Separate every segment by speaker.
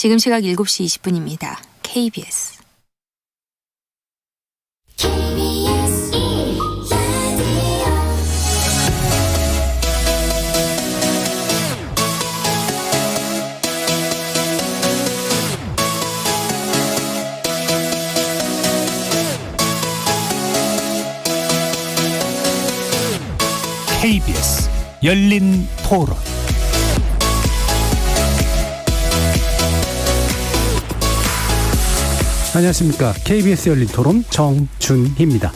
Speaker 1: 지금 시각 7시 20분입니다. KBS.
Speaker 2: KBS 열린 토론.
Speaker 3: 안녕하십니까. KBS 열린 토론 정준희입니다.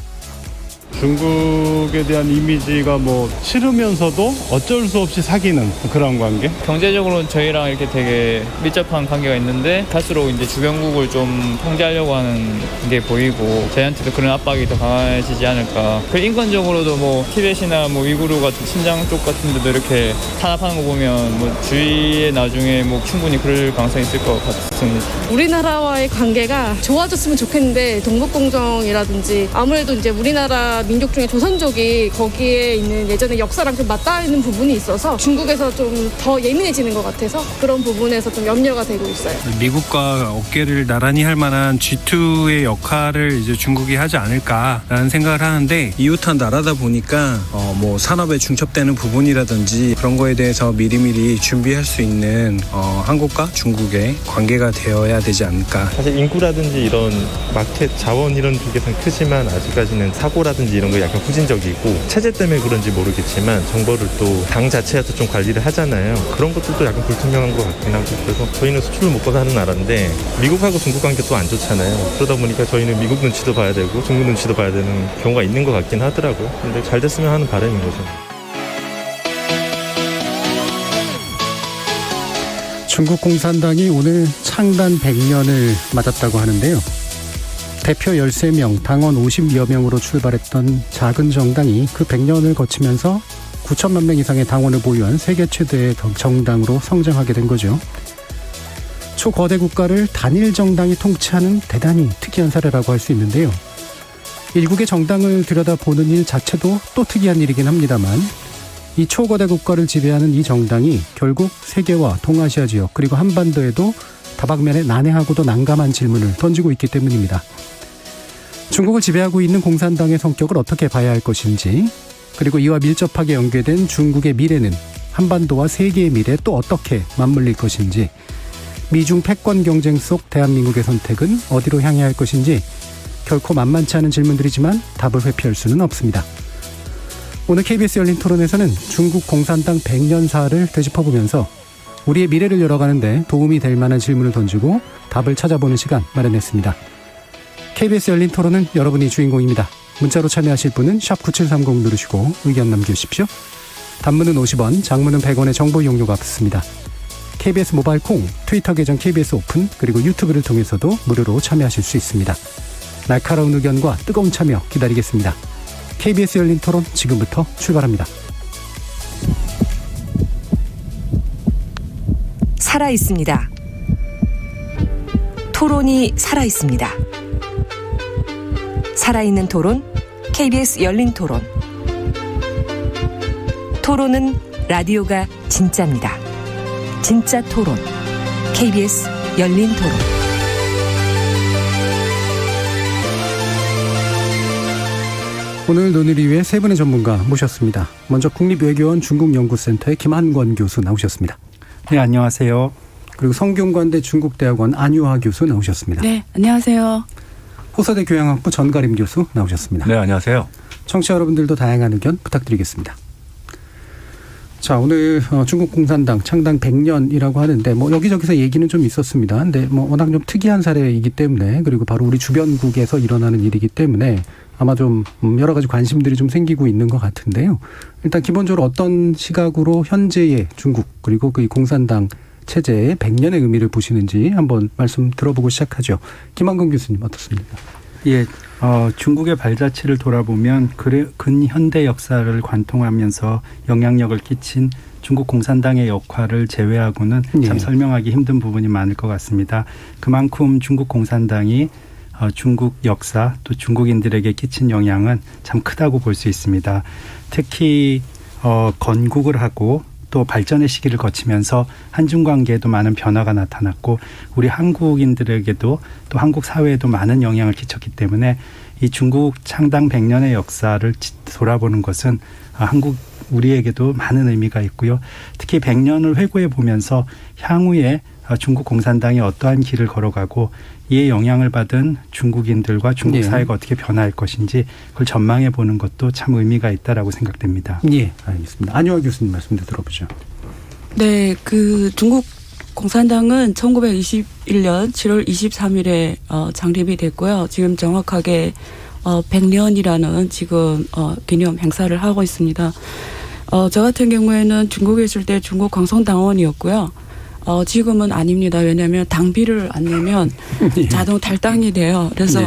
Speaker 4: 중국에 대한 이미지가 싫으면서도 어쩔 수 없이 사귀는 그런 관계?
Speaker 5: 경제적으로는 저희랑 이렇게 되게 밀접한 관계가 있는데 갈수록 이제 주변국을 좀 통제하려고 하는 게 보이고 저희한테도 그런 압박이 더 강해지지 않을까. 그리고 인권적으로도 티벳이나 위구르 같은 신장 쪽 같은 데도 이렇게 탄압하는 거 보면 주위에 나중에 충분히 그럴 가능성이 있을 것 같습니다.
Speaker 6: 우리나라와의 관계가 좋아졌으면 좋겠는데 동북공정이라든지 아무래도 이제 우리나라 민족 중에 조선족이 거기에 있는 예전의 역사랑 좀 맞닿아 있는 부분이 있어서 중국에서 좀 더 예민해지는 것 같아서 그런 부분에서 좀 염려가 되고 있어요.
Speaker 7: 미국과 어깨를 나란히 할 만한 G2의 역할을 이제 중국이 하지 않을까라는 생각을 하는데, 이웃한 나라다 보니까 산업에 중첩되는 부분이라든지 그런 거에 대해서 미리미리 준비할 수 있는 한국과 중국의 관계가 되어야 되지 않을까.
Speaker 8: 사실 인구라든지 이런 마켓 자원 이런 쪽에서는 크지만 아직까지는 사고라든지 이런 거 약간 후진적이고 체제 때문에 그런지 모르겠지만 정보를 또 당 자체에서 좀 관리를 하잖아요. 그런 것들도 약간 불투명한 것 같긴 하고, 그래서 저희는 수출을 먹고 사는 나라인데 미국하고 중국 관계도 안 좋잖아요. 그러다 보니까 저희는 미국 눈치도 봐야 되고 중국 눈치도 봐야 되는 경우가 있는 것 같긴 하더라고요. 근데 잘 됐으면 하는 바람인 거죠.
Speaker 3: 중국 공산당이 오늘 창단 100년을 맞았다고 하는데요. 대표 13명, 당원 50여 명으로 출발했던 작은 정당이 그 100년을 거치면서 9천만 명 이상의 당원을 보유한 세계 최대의 정당으로 성장하게 된 거죠. 초거대 국가를 단일 정당이 통치하는 대단히 특이한 사례라고 할 수 있는데요. 일국의 정당을 들여다보는 일 자체도 또 특이한 일이긴 합니다만, 이 초거대 국가를 지배하는 이 정당이 결국 세계와 동아시아 지역 그리고 한반도에도 다방면에 난해하고도 난감한 질문을 던지고 있기 때문입니다. 중국을 지배하고 있는 공산당의 성격을 어떻게 봐야 할 것인지, 그리고 이와 밀접하게 연계된 중국의 미래는 한반도와 세계의 미래에 또 어떻게 맞물릴 것인지, 미중 패권 경쟁 속 대한민국의 선택은 어디로 향해야 할 것인지 결코 만만치 않은 질문들이지만 답을 회피할 수는 없습니다. 오늘 KBS 열린 토론에서는 중국 공산당 100년사를 되짚어보면서 우리의 미래를 열어가는데 도움이 될 만한 질문을 던지고 답을 찾아보는 시간 마련했습니다. KBS 열린 토론은 여러분이 주인공입니다. 문자로 참여하실 분은 샵 9730 누르시고 의견 남겨주십시오. 단문은 50원, 장문은 100원의 정보 이용료가 붙습니다. KBS 모바일 콩, 트위터 계정 KBS 오픈, 그리고 유튜브를 통해서도 무료로 참여하실 수 있습니다. 날카로운 의견과 뜨거운 참여 기다리겠습니다. KBS 열린 토론 지금부터 출발합니다.
Speaker 9: 살아있습니다. 토론이 살아있습니다. 살아있는 토론, KBS 열린 토론. 토론은 라디오가 진짜입니다. 진짜 토론, KBS 열린 토론.
Speaker 3: 오늘 논의를 위해 세 분의 전문가 모셨습니다. 먼저 국립외교원 중국연구센터의 김한권 교수 나오셨습니다.
Speaker 10: 네, 안녕하세요.
Speaker 3: 그리고 성균관대 중국대학원 안유하 교수 나오셨습니다.
Speaker 11: 네, 안녕하세요.
Speaker 3: 호서대 교양학부 전가림 교수 나오셨습니다.
Speaker 10: 네, 안녕하세요.
Speaker 3: 청취자 여러분들도 다양한 의견 부탁드리겠습니다. 자, 오늘 중국 공산당 창당 100년이라고 하는데 여기저기서 얘기는 좀 있었습니다. 근데 워낙 좀 특이한 사례이기 때문에, 그리고 바로 우리 주변국에서 일어나는 일이기 때문에 아마 좀 여러 가지 관심들이 좀 생기고 있는 것 같은데요. 일단 기본적으로 어떤 시각으로 현재의 중국 그리고 그 공산당 체제의 100년의 의미를 보시는지 한번 말씀 들어보고 시작하죠. 김한권 교수님 어떻습니까?
Speaker 10: 예, 중국의 발자취를 돌아보면 근현대 역사를 관통하면서 영향력을 끼친 중국 공산당의 역할을 제외하고는 참 설명하기 힘든 부분이 많을 것 같습니다. 그만큼 중국 공산당이 중국 역사 또 중국인들에게 끼친 영향은 참 크다고 볼 수 있습니다. 특히 건국을 하고 또 발전의 시기를 거치면서 한중 관계에도 많은 변화가 나타났고 우리 한국인들에게도 또 한국 사회에도 많은 영향을 끼쳤기 때문에 이 중국 창당 100년의 역사를 돌아보는 것은 우리에게도 많은 의미가 있고요. 특히 100년을 회고해 보면서 향후에 중국 공산당이 어떠한 길을 걸어가고 이에 영향을 받은 중국인들과 중국 사회가 어떻게 변화할 것인지 그걸 전망해 보는 것도 참 의미가 있다라고 생각됩니다.
Speaker 3: 예, 알겠습니다. 안효화 교수님 말씀도 들어보죠.
Speaker 11: 네, 중국 공산당은 1921년 7월 23일에 창립이 됐고요. 지금 정확하게 100년이라는 지금 기념 행사를 하고 있습니다. 저 같은 경우에는 중국에 있을 때 중국 광성당원이었고요. 지금은 아닙니다. 왜냐하면 당비를 안 내면 자동 탈당이 돼요. 그래서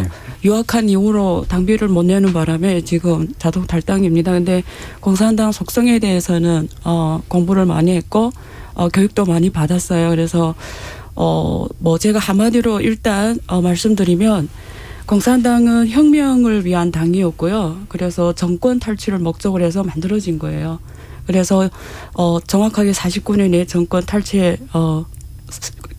Speaker 11: 유학한 이후로 당비를 못 내는 바람에 지금 자동 탈당입니다. 근데 공산당 속성에 대해서는 공부를 많이 했고 교육도 많이 받았어요. 그래서 제가 한마디로 일단 말씀드리면 공산당은 혁명을 위한 당이었고요. 그래서 정권 탈취를 목적으로 해서 만들어진 거예요. 그래서 정확하게 49년에 정권 탈취에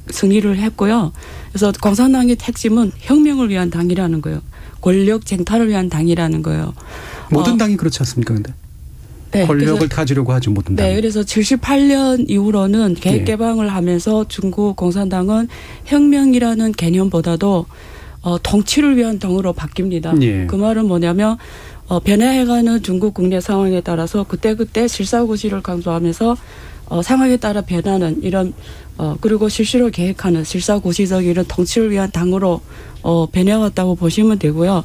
Speaker 11: 승리를 했고요. 그래서 공산당의 핵심은 혁명을 위한 당이라는 거예요. 권력 쟁탈을 위한 당이라는 거예요.
Speaker 3: 모든 당이 그렇지 않습니까? 근데
Speaker 11: 네,
Speaker 3: 권력을 가지려고 하죠. 모든 당.
Speaker 11: 네, 그래서 78년 이후로는 계획 개방을 하면서 중국 공산당은 혁명이라는 개념보다도 통치를 위한 당으로 바뀝니다. 그 말은 뭐냐면 변화해가는 중국 국내 상황에 따라서 그때그때 실사고시를 강조하면서 상황에 따라 변하는 이런 그리고 실시로 계획하는 실사고시적 이런 통치를 위한 당으로 변해왔다고 보시면 되고요.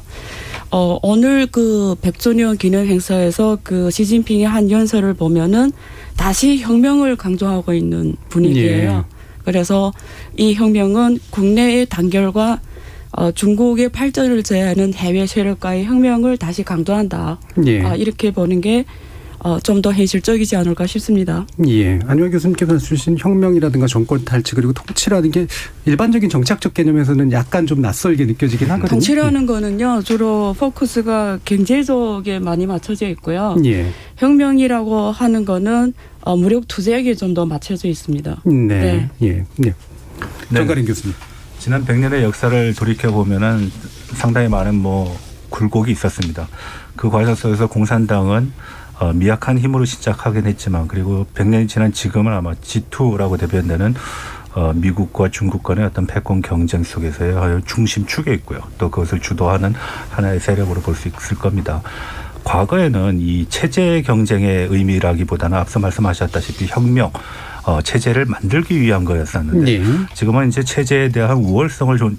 Speaker 11: 오늘 100주년 기념 행사에서 시진핑의 한 연설을 보면은 다시 혁명을 강조하고 있는 분위기예요. 그래서 이 혁명은 국내의 단결과 중국의 발전을 제어하는 해외 세력과의 혁명을 다시 강조한다. 이렇게 보는 게 좀 더 현실적이지 않을까 싶습니다.
Speaker 3: 예, 안효화 교수님께서 주신 혁명이라든가 정권 탈취 그리고 통치라는 게 일반적인 정치학적 개념에서는 약간 좀 낯설게 느껴지긴 하거든요.
Speaker 11: 통치라는 거는요. 주로 포커스가 경제 쪽에 많이 맞춰져 있고요. 혁명이라고 하는 거는 무력 투쟁에 좀 더 맞춰져 있습니다.
Speaker 3: 네. 정가린 교수님.
Speaker 12: 지난 100년의 역사를 돌이켜보면은 상당히 많은 굴곡이 있었습니다. 그 과정 속에서 공산당은 미약한 힘으로 시작하긴 했지만 그리고 100년이 지난 지금은 아마 G2라고 대변되는 미국과 중국 간의 어떤 패권 경쟁 속에서의 중심축에 있고요. 또 그것을 주도하는 하나의 세력으로 볼 수 있을 겁니다. 과거에는 이 체제 경쟁의 의미라기보다는 앞서 말씀하셨다시피 혁명, 체제를 만들기 위한 거였었는데 지금은 이제 체제에 대한 우월성을 좀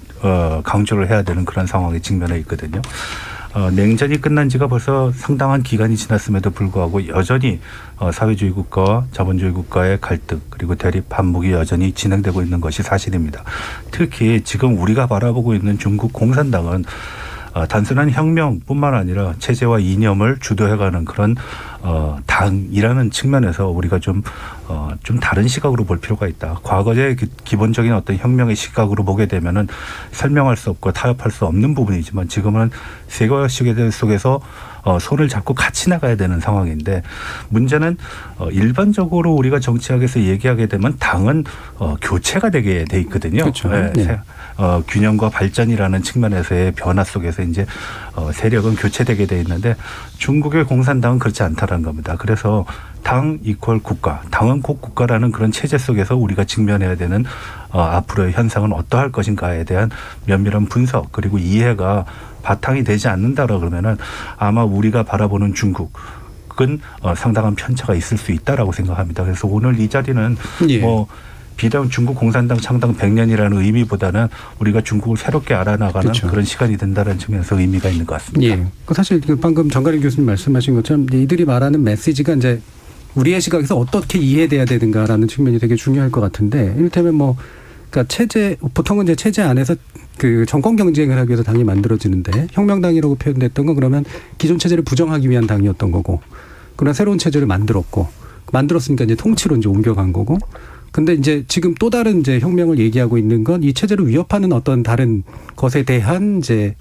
Speaker 12: 강조를 해야 되는 그런 상황에 직면해 있거든요. 냉전이 끝난 지가 벌써 상당한 기간이 지났음에도 불구하고 여전히 사회주의 국가와 자본주의 국가의 갈등 그리고 대립 반목이 여전히 진행되고 있는 것이 사실입니다. 특히 지금 우리가 바라보고 있는 중국 공산당은 단순한 혁명뿐만 아니라 체제와 이념을 주도해가는 그런 당이라는 측면에서 우리가 좀 다른 시각으로 볼 필요가 있다. 과거의 기본적인 어떤 혁명의 시각으로 보게 되면은 설명할 수 없고 타협할 수 없는 부분이지만 지금은 세계화 시대 속에서 손을 잡고 같이 나가야 되는 상황인데 문제는 일반적으로 우리가 정치학에서 얘기하게 되면 당은 교체가 되게 돼 있거든요.
Speaker 3: 그렇죠.
Speaker 12: 균형과 발전이라는 측면에서의 변화 속에서 이제 세력은 교체되게 돼 있는데 중국의 공산당은 그렇지 않다는 겁니다. 그래서 당 이퀄 국가, 당은 곧 국가라는 그런 체제 속에서 우리가 직면해야 되는 앞으로의 현상은 어떠할 것인가에 대한 면밀한 분석 그리고 이해가 바탕이 되지 않는다라 그러면은 아마 우리가 바라보는 중국은 상당한 편차가 있을 수 있다라고 생각합니다. 그래서 오늘 이 자리는 비단 중국 공산당 창당 100년이라는 의미보다는 우리가 중국을 새롭게 알아나가는 그런 시간이 된다는 측면에서 의미가 있는 것 같습니다.
Speaker 3: 사실 방금 정가린 교수님 말씀하신 것처럼 이들이 말하는 메시지가 이제 우리의 시각에서 어떻게 이해돼야 되는가라는 측면이 되게 중요할 것 같은데 이를테면 그러니까 보통은 이제 체제 안에서 정권 경쟁을 하기 위해서 당이 만들어지는데 혁명당이라고 표현됐던 건 그러면 기존 체제를 부정하기 위한 당이었던 거고 그러나 새로운 체제를 만들었으니까 이제 통치로 이제 옮겨간 거고 근데 이제 지금 또 다른 이제 혁명을 얘기하고 있는 건 이 체제를 위협하는 어떤 다른 것에 대한 이제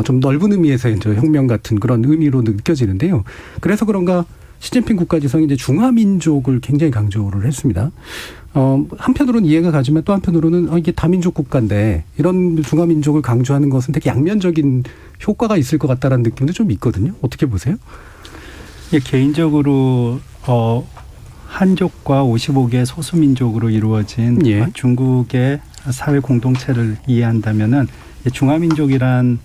Speaker 3: 좀 넓은 의미에서 이제 혁명 같은 그런 의미로 느껴지는데요. 그래서 그런가 시진핑 국가지성이 이제 중화민족을 굉장히 강조를 했습니다. 한편으로는 이해가 가지만 또 한편으로는 이게 다민족 국가인데 이런 중화민족을 강조하는 것은 되게 양면적인 효과가 있을 것 같다라는 느낌도 좀 있거든요. 어떻게 보세요?
Speaker 10: 예, 개인적으로 한족과 55개 소수민족으로 이루어진 중국의 사회 공동체를 이해한다면은 중화민족이란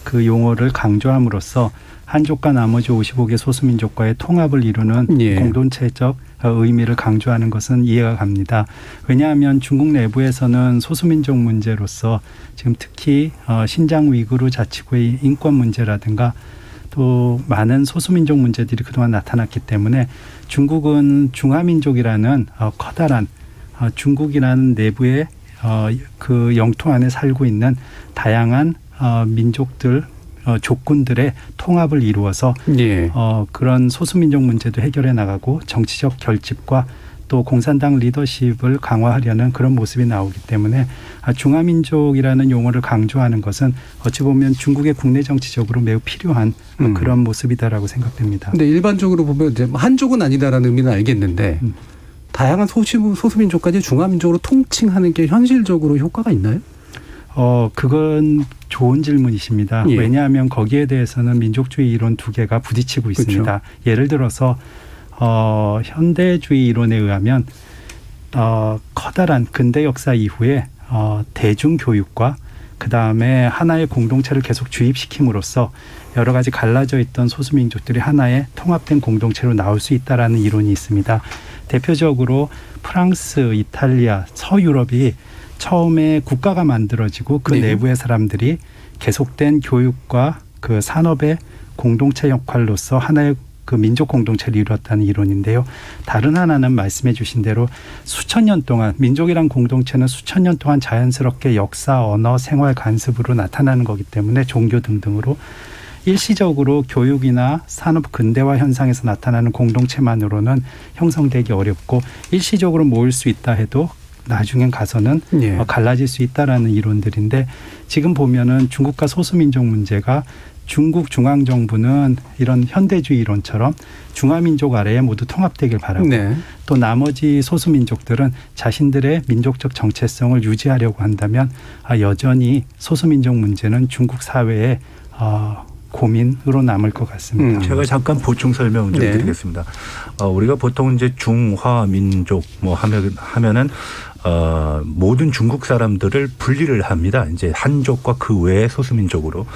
Speaker 10: 그 용어를 강조함으로써 한족과 나머지 55개 소수민족과의 통합을 이루는 공동체적 의미를 강조하는 것은 이해가 갑니다. 왜냐하면 중국 내부에서는 소수민족 문제로서 지금 특히 신장 위구르 자치구의 인권 문제라든가 또 많은 소수민족 문제들이 그동안 나타났기 때문에 중국은 중화민족이라는 커다란 중국이라는 내부의 그 영토 안에 살고 있는 다양한 민족들 조건들의 통합을 이루어서 그런 소수민족 문제도 해결해 나가고 정치적 결집과 또 공산당 리더십을 강화하려는 그런 모습이 나오기 때문에 중화민족이라는 용어를 강조하는 것은 어찌 보면 중국의 국내 정치적으로 매우 필요한 그런 모습이다라고 생각됩니다.
Speaker 3: 근데 일반적으로 보면 이제 한족은 아니다라는 의미는 알겠는데 다양한 소수민족까지 중화민족으로 통칭하는 게 현실적으로 효과가 있나요?
Speaker 10: 그건 좋은 질문이십니다. 왜냐하면 거기에 대해서는 민족주의 이론 두 개가 부딪히고 있습니다.
Speaker 3: 그렇죠.
Speaker 10: 예를 들어서 현대주의 이론에 의하면 커다란 근대 역사 이후에 대중교육과 그다음에 하나의 공동체를 계속 주입시킴으로써 여러 가지 갈라져 있던 소수민족들이 하나의 통합된 공동체로 나올 수 있다라는 이론이 있습니다. 대표적으로 프랑스, 이탈리아, 서유럽이 처음에 국가가 만들어지고 그 내부의 사람들이 계속된 교육과 그 산업의 공동체 역할로서 하나의 그 민족 공동체를 이루었다는 이론인데요. 다른 하나는 말씀해 주신 대로 수천 년 동안 민족이란 공동체는 수천 년 동안 자연스럽게 역사, 언어, 생활, 관습으로 나타나는 거기 때문에 종교 등등으로 일시적으로 교육이나 산업 근대화 현상에서 나타나는 공동체만으로는 형성되기 어렵고 일시적으로 모일 수 있다 해도 나중엔 가서는 갈라질 수 있다라는 이론들인데 지금 보면은 중국과 소수민족 문제가 중국 중앙정부는 이런 현대주의 이론처럼 중화민족 아래에 모두 통합되길 바라고 또 나머지 소수민족들은 자신들의 민족적 정체성을 유지하려고 한다면 여전히 소수민족 문제는 중국 사회의 고민으로 남을 것 같습니다.
Speaker 12: 제가 잠깐 보충 설명 좀 드리겠습니다. 우리가 보통 이제 중화민족 뭐 하면은 모든 중국 사람들을 분리를 합니다. 이제 한족과 그 외의 소수민족으로.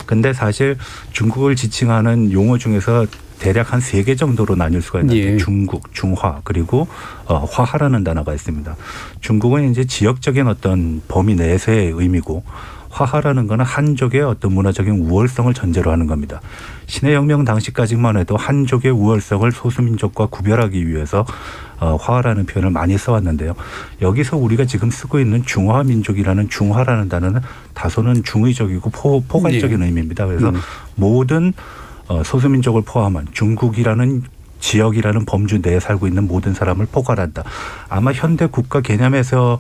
Speaker 12: 근데 사실 중국을 지칭하는 용어 중에서 대략 한 3개 정도로 나뉠 수가 있는데 중국, 중화 그리고 화하라는 단어가 있습니다. 중국은 이제 지역적인 어떤 범위 내에서의 의미고 화하라는 거는 한족의 어떤 문화적인 우월성을 전제로 하는 겁니다. 신해혁명 당시까지만 해도 한족의 우월성을 소수민족과 구별하기 위해서 화라는 표현을 많이 써왔는데요. 여기서 우리가 지금 쓰고 있는 중화민족이라는 중화라는 단어는 다소는 중의적이고 포괄적인 의미입니다. 그래서 모든 소수민족을 포함한 중국이라는 지역이라는 범주 내에 살고 있는 모든 사람을 포괄한다. 아마 현대 국가 개념에서는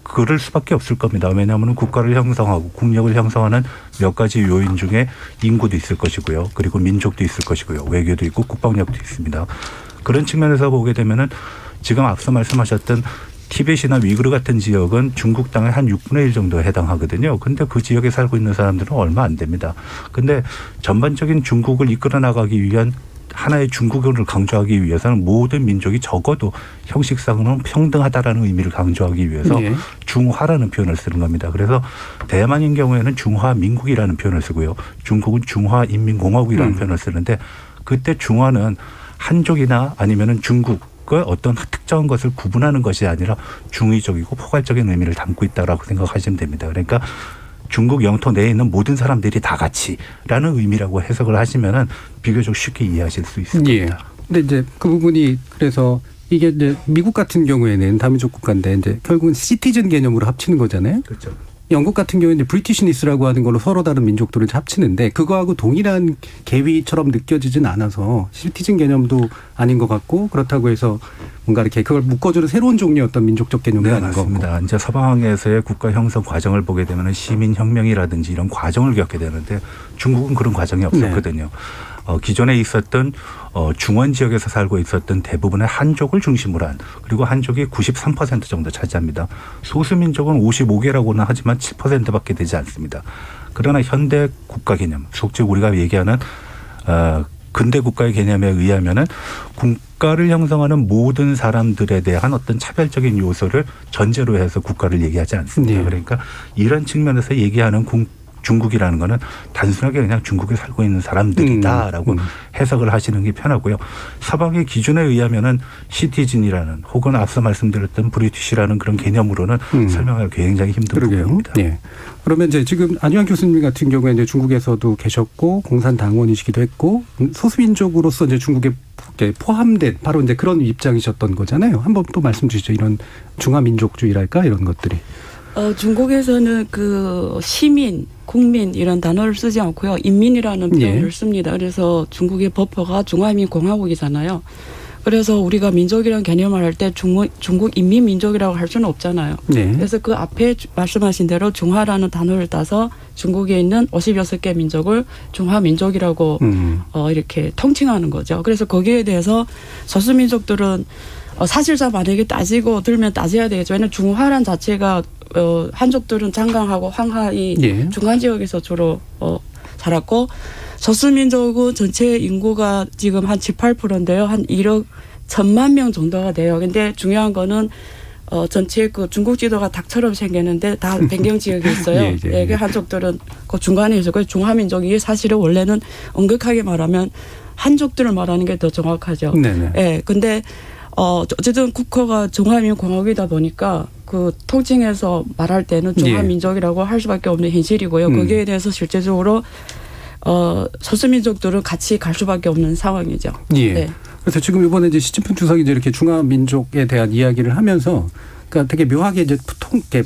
Speaker 12: 그럴 수밖에 없을 겁니다. 왜냐하면 국가를 형성하고 국력을 형성하는 몇 가지 요인 중에 인구도 있을 것이고요. 그리고 민족도 있을 것이고요. 외교도 있고 국방력도 있습니다. 그런 측면에서 보게 되면은 지금 앞서 말씀하셨던 티벳이나 위구르 같은 지역은 중국 땅의 한 6분의 1 정도에 해당하거든요. 근데 그 지역에 살고 있는 사람들은 얼마 안 됩니다. 근데 전반적인 중국을 이끌어 나가기 위한 하나의 중국을 강조하기 위해서는 모든 민족이 적어도 형식상으로는 평등하다라는 의미를 강조하기 위해서 중화라는 표현을 쓰는 겁니다. 그래서 대만인 경우에는 중화민국이라는 표현을 쓰고요. 중국은 중화인민공화국이라는 표현을 쓰는데 그때 중화는 한족이나 아니면은 중국의 어떤 특정한 것을 구분하는 것이 아니라 중의적이고 포괄적인 의미를 담고 있다라고 생각하시면 됩니다. 그러니까 중국 영토 내에 있는 모든 사람들이 다 같이라는 의미라고 해석을 하시면은 비교적 쉽게 이해하실 수 있을 겁니다.
Speaker 3: 근데 이제 그 부분이 그래서 이게 이제 미국 같은 경우에는 다민족 국가인데 이제 결국은 시티즌 개념으로 합치는 거잖아요. 그렇죠. 영국 같은 경우에는 브리티시니스라고 하는 걸로 서로 다른 민족들을 합치는데 그거하고 동일한 계위처럼 느껴지진 않아서 시티즌 개념도 아닌 것 같고 그렇다고 해서 뭔가 이렇게 그걸 묶어주는 새로운 종류의 어떤 민족적 개념이 아닌 것 같고.
Speaker 12: 이제 서방에서의 국가 형성 과정을 보게 되면 시민혁명이라든지 이런 과정을 겪게 되는데 중국은 그런 과정이 없었거든요. 기존에 있었던 중원 지역에서 살고 있었던 대부분의 한족을 중심으로 한, 그리고 한족이 93% 정도 차지합니다. 소수민족은 55개라고는 하지만 7%밖에 되지 않습니다. 그러나 현대 국가 개념, 즉 우리가 얘기하는 근대 국가의 개념에 의하면은 국가를 형성하는 모든 사람들에 대한 어떤 차별적인 요소를 전제로 해서 국가를 얘기하지 않습니다.
Speaker 3: 네.
Speaker 12: 그러니까 이런 측면에서 얘기하는 중국이라는 거는 단순하게 그냥 중국에 살고 있는 사람들이다라고 해석을 하시는 게 편하고요. 서방의 기준에 의하면은 시티즌이라는, 혹은 앞서 말씀드렸던 브리티시라는 그런 개념으로는 설명하기 굉장히 힘든 부분입니다.
Speaker 3: 예. 그러면 이제 지금 안유한 교수님 같은 경우에 이제 중국에서도 계셨고 공산당원이시기도 했고 소수민족으로서 이제 중국에 포함된 바로 이제 그런 입장이셨던 거잖아요. 한번 또 말씀 주시죠. 이런 중화민족주의랄까 이런 것들이.
Speaker 11: 중국에서는 그 시민, 국민 이런 단어를 쓰지 않고요. 인민이라는 표현을 씁니다. 그래서 중국의 법화가 중화인민공화국이잖아요. 그래서 우리가 민족이라는 개념을 할 때 중국 인민민족이라고 할 수는 없잖아요. 그래서 그 앞에 말씀하신 대로 중화라는 단어를 따서 중국에 있는 56개 민족을 중화민족이라고 이렇게 통칭하는 거죠. 그래서 거기에 대해서 소수민족들은 사실상 만약에 따지고 들면 따져야 되겠죠. 왜냐하면 중화란 자체가 한족들은 장강하고 황하이 중간 지역에서 주로 살았고 소수민족은 전체 인구가 지금 한 18%인데요. 한 1억 1,000만 명 정도가 돼요. 근데 중요한 거는 전체 그 중국 지도가 닭처럼 생겼는데 다 변경 지역이 있어요. 그 한족들은 그 중간에 있어요. 그래서 중화민족이 사실은 원래는 엄격하게 말하면 한족들을 말하는 게 더 정확하죠. 근데 어쨌든 국호가 중화민공화국이다 보니까 그 통칭해서 말할 때는 중화민족이라고 할 수밖에 없는 현실이고요. 거기에 대해서 실제적으로 소수민족들은 같이 갈 수밖에 없는 상황이죠.
Speaker 3: 그래서 지금 이번에 이제 시진핑 주석이 이제 이렇게 중화민족에 대한 이야기를 하면서 그러니까 되게 묘하게 이제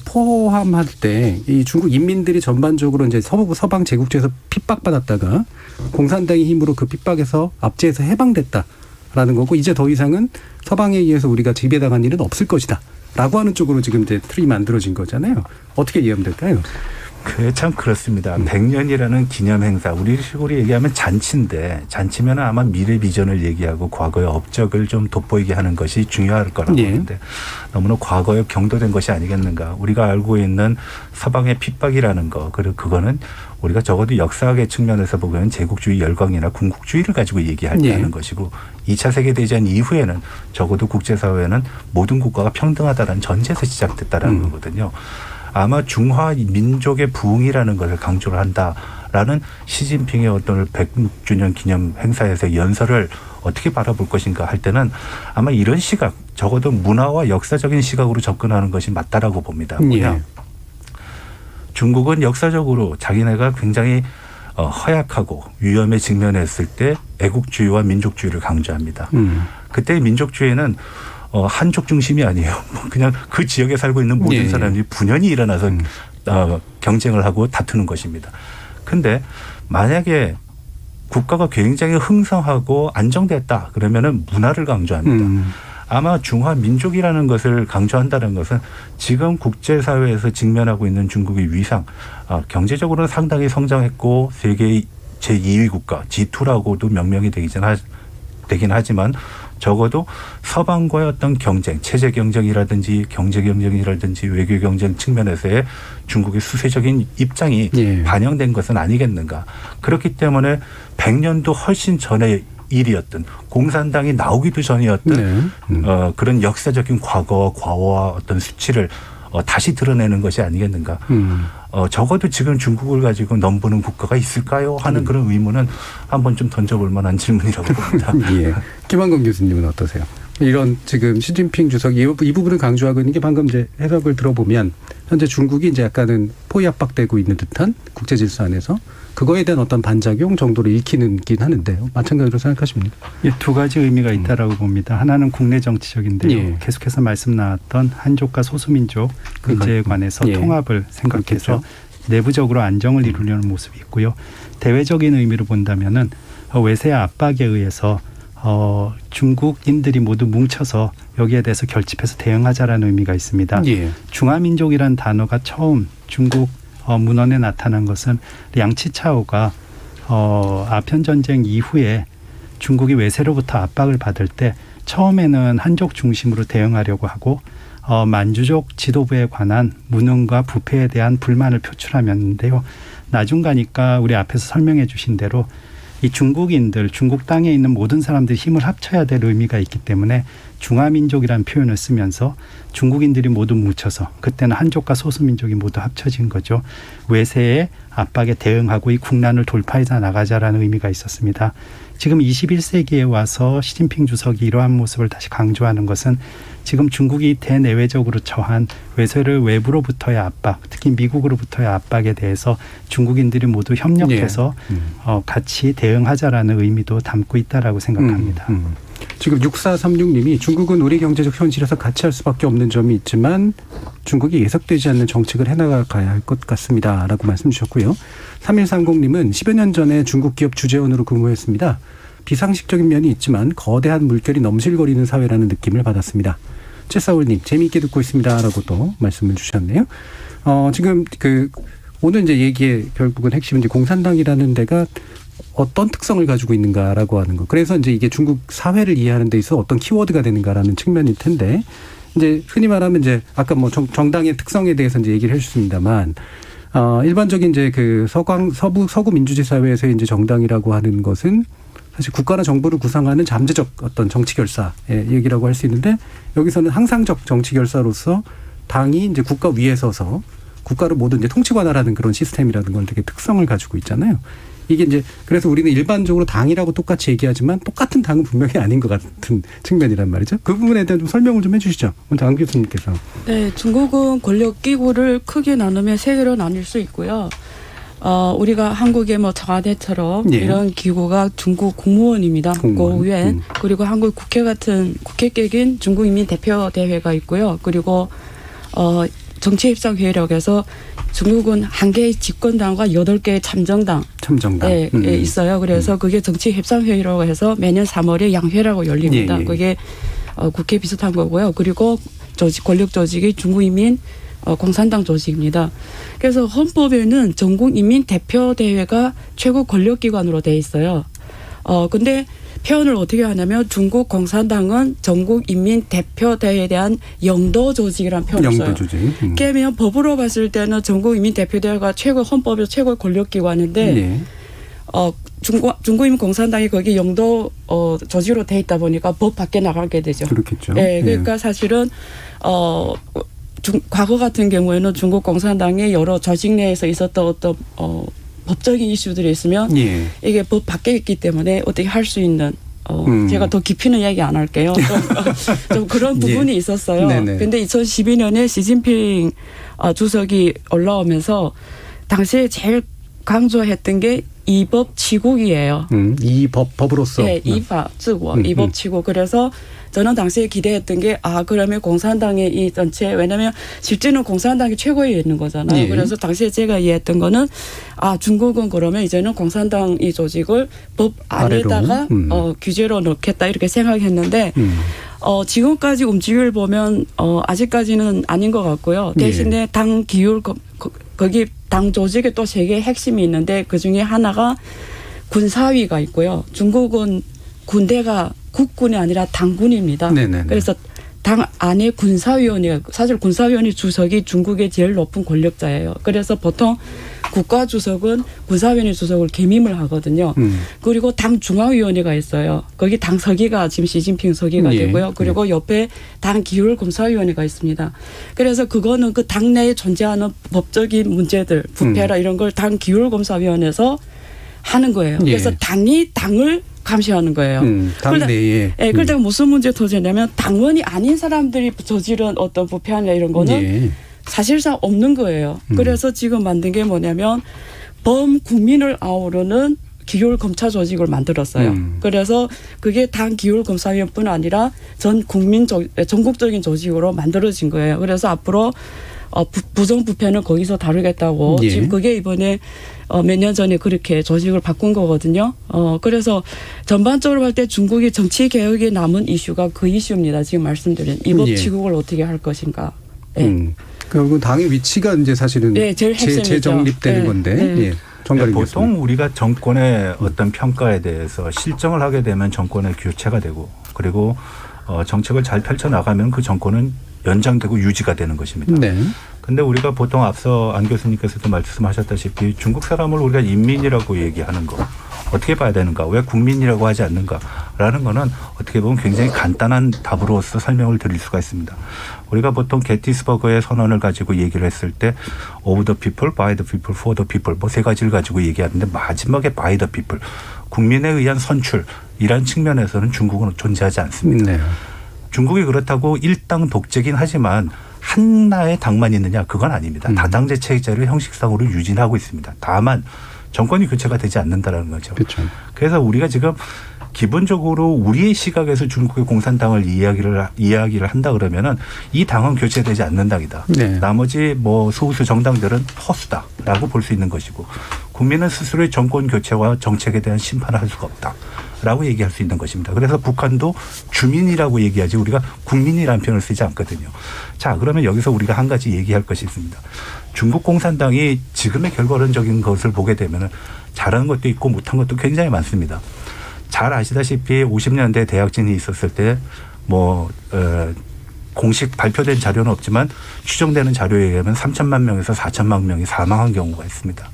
Speaker 3: 포함할 때 이 중국 인민들이 전반적으로 이제 서방 제국주의에서 핍박받았다가 공산당의 힘으로 그 핍박에서 압제해서 해방됐다라는 거고 이제 더 이상은 서방에 의해서 우리가 지배당한 일은 없을 것이다. 라고 하는 쪽으로 지금 이제 틀이 만들어진 거잖아요. 어떻게 이해하면 될까요?
Speaker 12: 그게 참 그렇습니다. 100년이라는 기념 행사, 우리 식으로 얘기하면 잔치인데, 잔치면 아마 미래 비전을 얘기하고 과거의 업적을 좀 돋보이게 하는 것이 중요할 거라고 하는데 너무나 과거에 경도된 것이 아니겠는가. 우리가 알고 있는 서방의 핍박이라는 거, 그리고 그거는 우리가 적어도 역사학의 측면에서 보면 제국주의 열강이나 군국주의를 가지고 얘기할 때 하는 것이고 2차 세계대전 이후에는 적어도 국제사회는 모든 국가가 평등하다는 전제에서 시작됐다는 거거든요. 아마 중화 민족의 부흥이라는 것을 강조를 한다라는 시진핑의 어떤 100주년 기념 행사에서 연설을 어떻게 바라볼 것인가 할 때는 아마 이런 시각, 적어도 문화와 역사적인 시각으로 접근하는 것이 맞다라고 봅니다. 뭐냐? 중국은 역사적으로 자기네가 굉장히 허약하고 위험에 직면했을 때 애국주의와 민족주의를 강조합니다. 그때 민족주의는 한족 중심이 아니에요. 그냥 그 지역에 살고 있는 모든 사람들이 분연히 일어나서 경쟁을 하고 다투는 것입니다. 그런데 만약에 국가가 굉장히 흥성하고 안정됐다 그러면은 문화를 강조합니다. 아마 중화 민족이라는 것을 강조한다는 것은 지금 국제사회에서 직면하고 있는 중국의 위상, 경제적으로는 상당히 성장했고 세계 제2위 국가 G2라고도 명명이 되긴 하지만 적어도 서방과의 어떤 경쟁, 체제 경쟁이라든지 경제 경쟁이라든지 외교 경쟁 측면에서의 중국의 수세적인 입장이 반영된 것은 아니겠는가. 그렇기 때문에 100년도 훨씬 전의 일이었던 공산당이 나오기도 전이었던 그런 역사적인 과거와 과오와 어떤 수치를 다시 드러내는 것이 아니겠는가. 적어도 지금 중국을 가지고 넘보는 국가가 있을까요? 하는 그런 의문은 한번 좀 던져볼 만한 질문이라고 봅니다.
Speaker 3: 김한건 교수님은 어떠세요? 이런 지금 시진핑 주석이 이 부분을 강조하고 있는 게 방금 이제 해석을 들어보면 현재 중국이 이제 약간은 포위 압박되고 있는 듯한 국제 질서 안에서 그거에 대한 어떤 반작용 정도를 읽히는긴 하는데요. 마찬가지로 생각하십니까?
Speaker 10: 두 가지 의미가 있다라고 봅니다. 하나는 국내 정치적인데요. 계속해서 말씀 나왔던 한족과 소수민족 문제에 관해서 통합을 생각해서 내부적으로 안정을 이루려는 모습이 있고요. 대외적인 의미로 본다면은 외세 압박에 의해서 중국인들이 모두 뭉쳐서 여기에 대해서 결집해서 대응하자라는 의미가 있습니다. 중화민족이라는 단어가 처음 중국 문헌에 나타난 것은 량치차오가 아편 전쟁 이후에 중국이 외세로부터 압박을 받을 때 처음에는 한족 중심으로 대응하려고 하고 만주족 지도부에 관한 무능과 부패에 대한 불만을 표출하면는데요. 나중 가니까 우리 앞에서 설명해 주신 대로 이 중국인들, 중국 땅에 있는 모든 사람들이 힘을 합쳐야 될 의미가 있기 때문에 중화민족이라는 표현을 쓰면서 중국인들이 모두 뭉쳐서 그때는 한족과 소수민족이 모두 합쳐진 거죠. 외세의 압박에 대응하고 이 국난을 돌파해서 나가자라는 의미가 있었습니다. 지금 21세기에 와서 시진핑 주석이 이러한 모습을 다시 강조하는 것은 지금 중국이 대내외적으로 처한 외세를 외부로부터의 압박, 특히 미국으로부터의 압박에 대해서 중국인들이 모두 협력해서 같이 대응하자라는 의미도 담고 있다라고 생각합니다.
Speaker 3: 지금 6436님이 중국은 우리 경제적 현실에서 같이 할 수밖에 없는 점이 있지만 중국이 예상되지 않는 정책을 해나가야 할 것 같습니다. 라고 말씀 주셨고요. 3130님은 10여 년 전에 중국 기업 주재원으로 근무했습니다. 비상식적인 면이 있지만 거대한 물결이 넘실거리는 사회라는 느낌을 받았습니다. 최사울님 재미있게 듣고 있습니다. 라고 또 말씀을 주셨네요. 지금 오늘 이제 얘기의 결국은 핵심은 이제 공산당이라는 데가 어떤 특성을 가지고 있는가라고 하는 거. 그래서 이제 이게 중국 사회를 이해하는 데 있어서 어떤 키워드가 되는가라는 측면일 텐데, 이제 흔히 말하면 이제 아까 뭐 정당의 특성에 대해서 이제 얘기를 해주셨습니다만, 일반적인 이제 서구 민주주의 사회에서 이제 정당이라고 하는 것은 사실 국가나 정부를 구상하는 잠재적 어떤 정치 결사의 얘기라고 할 수 있는데, 여기서는 항상적 정치 결사로서 당이 이제 국가 위에 서서 국가를 모두 이제 통치관할하는 그런 시스템이라는 걸 되게 특성을 가지고 있잖아요. 이게 이제 그래서 우리는 일반적으로 당이라고 똑같이 얘기하지만 똑같은 당은 분명히 아닌 것 같은 측면이란 말이죠. 그 부분에 대한 좀 설명을 좀 해주시죠. 먼저 안 교수님께서.
Speaker 11: 네, 중국은 권력 기구를 크게 나누면 세 개로 나뉠 수 있고요. 우리가 한국의 뭐 청와대처럼 이런 기구가 중국 공무원입니다. 국무원. 그리고 한국 국회 같은 국회격인 중국인민대표대회가 있고요. 그리고 정치협상회의라고 해서 중국은 1개의 집권당과 8개의 참정당. 네, 있어요. 그래서 그게 정치협상회의라고 해서 매년 3월에 양회라고 열립니다. 그게 국회 비슷한 거고요. 그리고 권력 조직이 중국인민 공산당 조직입니다. 그래서 헌법에는 전국인민대표대회가 최고 권력기관으로 돼 있어요. 근데 표현을 어떻게 하냐면 중국 공산당은 전국인민대표대회에 대한 영도 조직이라는 표현을 써요. 영도 조직. 그러면 법으로 봤을 때는 전국인민대표대회가 헌법의 최고 권력기관인데 중국인민공산당이 거기 영도 조직으로 돼 있다 보니까 법 밖에 나가게 되죠.
Speaker 3: 그렇겠죠.
Speaker 11: 네, 그러니까 사실은 과거 같은 경우에는 중국 공산당의 여러 조직 내에서 있었던 어떤 법적인 이슈들이 있으면 이게 법 밖에 있기 때문에 어떻게 할 수 있는 제가 더 깊이는 얘기 안 할게요. 좀 그런 부분이 있었어요. 그런데 2012년에 시진핑 주석이 올라오면서 당시에 제일 강조했던 게 이법 치국이에요.
Speaker 3: 법으로서.
Speaker 11: 네, 이법 치국. 그래서 저는 당시에 기대했던 게 그러면 공산당의 이 전체 왜냐하면 실제는 공산당이 최고에 있는 거잖아요. 그래서 당시에 제가 이해했던 거는 중국은 그러면 이제는 공산당 이 조직을 법 안에다가 규제로 넣겠다 이렇게 생각했는데 지금까지 움직임을 보면 아직까지는 아닌 것 같고요. 대신에 당 기율 거기 당 조직에 또 3개의 핵심이 있는데 그중에 하나가 군사위가 있고요. 중국은 군대가 국군이 아니라 당군입니다. 그래서 당 안에 군사위원회가 사실 군사위원회 주석이 중국의 제일 높은 권력자예요. 그래서 보통 국가주석은 군사위원회 주석을 겸임을 하거든요. 그리고 당 중앙위원회가 있어요. 거기 당 서기가 지금 시진핑 서기가 되고요. 그리고 옆에 당 기율검사위원회가 있습니다. 그래서 그거는 그 당내에 존재하는 법적인 문제들, 부패라 이런 걸 당 기율검사위원회에서 하는 거예요. 그래서 당이 당을 감시하는 거예요.
Speaker 3: 당내에.
Speaker 11: 네, 그러다가 무슨 문제 터지냐면 당원이 아닌 사람들이 저지른 어떤 부패하냐 이런 거는 사실상 없는 거예요. 그래서 지금 만든 게 뭐냐면 범국민을 아우르는 기율검찰 조직을 만들었어요. 그래서 그게 당 기율검사위원뿐 아니라 전국적인 조직으로 만들어진 거예요. 그래서 앞으로 부정부패는 거기서 다루겠다고 지금 그게 이번에 몇 년 전에 그렇게 조직을 바꾼 거거든요. 그래서 전반적으로 볼 때 중국이 정치 개혁에 남은 이슈가 그 이슈입니다. 지금 말씀드린 이법 치국을 어떻게 할 것인가.
Speaker 3: 결국 당의 위치가 이제 사실은
Speaker 11: 제일 핵심이죠.
Speaker 3: 재정립되는 건데. 정가린
Speaker 12: 보통
Speaker 3: 교수님.
Speaker 12: 우리가 정권의 어떤 평가에 대해서 실정을 하게 되면 정권의 교체가 되고 그리고 정책을 잘 펼쳐나가면 그 정권은 연장되고 유지가 되는 것입니다.
Speaker 3: 네.
Speaker 12: 근데 우리가 보통 앞서 안 교수님께서도 말씀하셨다시피 중국 사람을 우리가 인민이라고 얘기하는 거 어떻게 봐야 되는가, 왜 국민이라고 하지 않는가라는 거는 어떻게 보면 굉장히 간단한 답으로서 설명을 드릴 수가 있습니다. 우리가 보통 게티스버그의 선언을 가지고 얘기를 했을 때 of the people, by the people, for the people 뭐 세 가지를 가지고 얘기하는데 마지막에 by the people, 국민에 의한 선출이란 측면에서는 중국은 존재하지 않습니다.
Speaker 3: 네.
Speaker 12: 중국이 그렇다고 일당 독재긴 하지만 하나의 당만 있느냐, 그건 아닙니다. 다당제 체제를 형식상으로 유지하고 있습니다. 다만 정권이 교체가 되지 않는다라는 거죠.
Speaker 3: 그렇죠.
Speaker 12: 그래서 우리가 지금 기본적으로 우리의 시각에서 중국의 공산당을 이야기를 한다 그러면은 이 당은 교체되지 않는 당이다.
Speaker 3: 네.
Speaker 12: 나머지 뭐 소수 정당들은 허수다라고 볼 수 있는 것이고 국민은 스스로의 정권 교체와 정책에 대한 심판을 할 수가 없다라고 얘기할 수 있는 것입니다. 그래서 북한도 주민이라고 얘기하지 우리가 국민이라는 표현을 쓰지 않거든요. 자, 그러면 여기서 우리가 한 가지 얘기할 것이 있습니다. 중국 공산당이 지금의 결과론적인 것을 보게 되면은 잘하는 것도 있고 못한 것도 굉장히 많습니다. 잘 아시다시피 50년대 대약진이 있었을 때 공식 발표된 자료는 없지만 추정되는 자료에 의하면 3천만 명에서 4천만 명이 사망한 경우가 있습니다.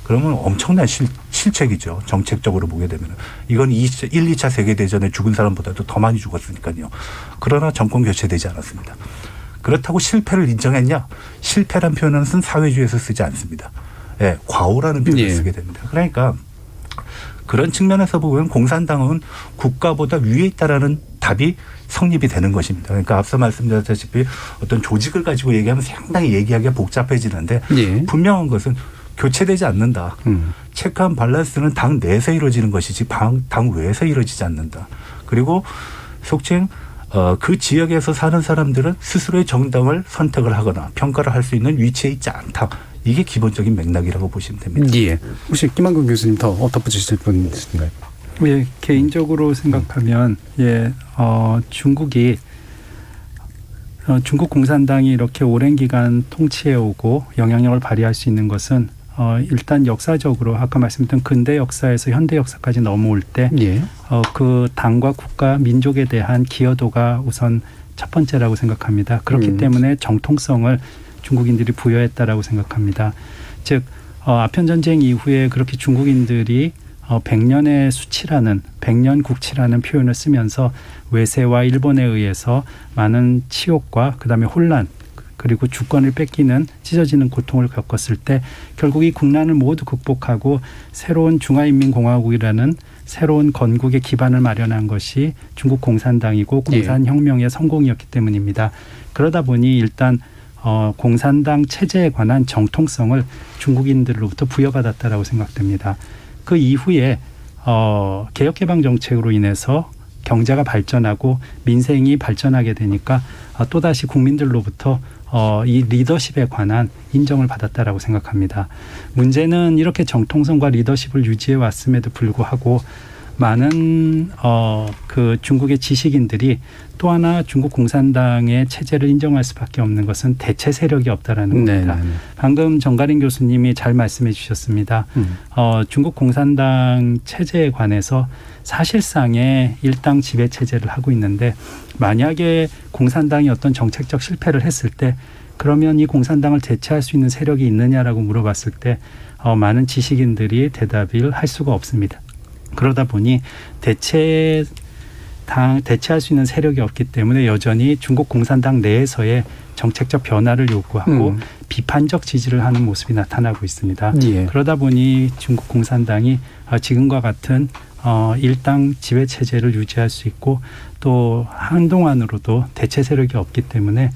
Speaker 12: 그러면 엄청난 실책이죠. 정책적으로 보게 되면. 이건 1, 2차 세계대전에 죽은 사람보다도 더 많이 죽었으니까요. 그러나 정권 교체되지 않았습니다. 그렇다고 실패를 인정했냐? 실패란 표현은 사회주의에서 쓰지 않습니다. 예, 과오라는 표현을 쓰게 됩니다. 그러니까 그런 측면에서 보면 공산당은 국가보다 위에 있다라는 답이 성립이 되는 것입니다. 그러니까 앞서 말씀드렸다시피 어떤 조직을 가지고 얘기하면 상당히 얘기하기가 복잡해지는데 분명한 것은 교체되지 않는다. 체크한 밸런스는 당 내에서 이루어지는 것이지 당 외에서 이루어지지 않는다. 그리고 속칭 그 지역에서 사는 사람들은 스스로의 정당을 선택을 하거나 평가를 할 수 있는 위치에 있지 않다. 이게 기본적인 맥락이라고 보시면 됩니다.
Speaker 3: 예. 혹시 김한근 교수님 더 덧붙이실 분 있으신가요?
Speaker 10: 예, 개인적으로 생각하면 중국이 중국 공산당이 이렇게 오랜 기간 통치해오고 영향력을 발휘할 수 있는 것은 일단 역사적으로 아까 말씀드린 근대 역사에서 현대 역사까지 넘어올 때 그 당과 국가, 민족에 대한 기여도가 우선 첫 번째라고 생각합니다. 그렇기 때문에 정통성을 중국인들이 부여했다라고 생각합니다. 즉 아편전쟁 이후에 그렇게 중국인들이 100년의 수치라는 100년 국치라는 표현을 쓰면서 외세와 일본에 의해서 많은 치욕과 그다음에 혼란 그리고 주권을 뺏기는 찢어지는 고통을 겪었을 때 결국 이 국난을 모두 극복하고 새로운 중화인민공화국이라는 새로운 건국의 기반을 마련한 것이 중국 공산당이고 공산혁명의 성공이었기 때문입니다. 그러다 보니 일단 공산당 체제에 관한 정통성을 중국인들로부터 부여받았다라고 생각됩니다. 그 이후에 개혁개방 정책으로 인해서 경제가 발전하고 민생이 발전하게 되니까 또다시 국민들로부터 이 리더십에 관한 인정을 받았다라고 생각합니다. 문제는 이렇게 정통성과 리더십을 유지해 왔음에도 불구하고 많은 그 중국의 지식인들이 또 하나 중국 공산당의 체제를 인정할 수밖에 없는 것은 대체 세력이 없다라는 겁니다. 방금 정가린 교수님이 잘 말씀해 주셨습니다. 중국 공산당 체제에 관해서 사실상의 일당 지배 체제를 하고 있는데 만약에 공산당이 어떤 정책적 실패를 했을 때 그러면 이 공산당을 대체할 수 있는 세력이 있느냐라고 물어봤을 때 많은 지식인들이 대답을 할 수가 없습니다. 그러다 보니 대체할 수 있는 세력이 없기 때문에 여전히 중국 공산당 내에서의 정책적 변화를 요구하고 비판적 지지를 하는 모습이 나타나고 있습니다. 그러다 보니 중국 공산당이 지금과 같은 일당 지배 체제를 유지할 수 있고 또 한동안으로도 대체 세력이 없기 때문에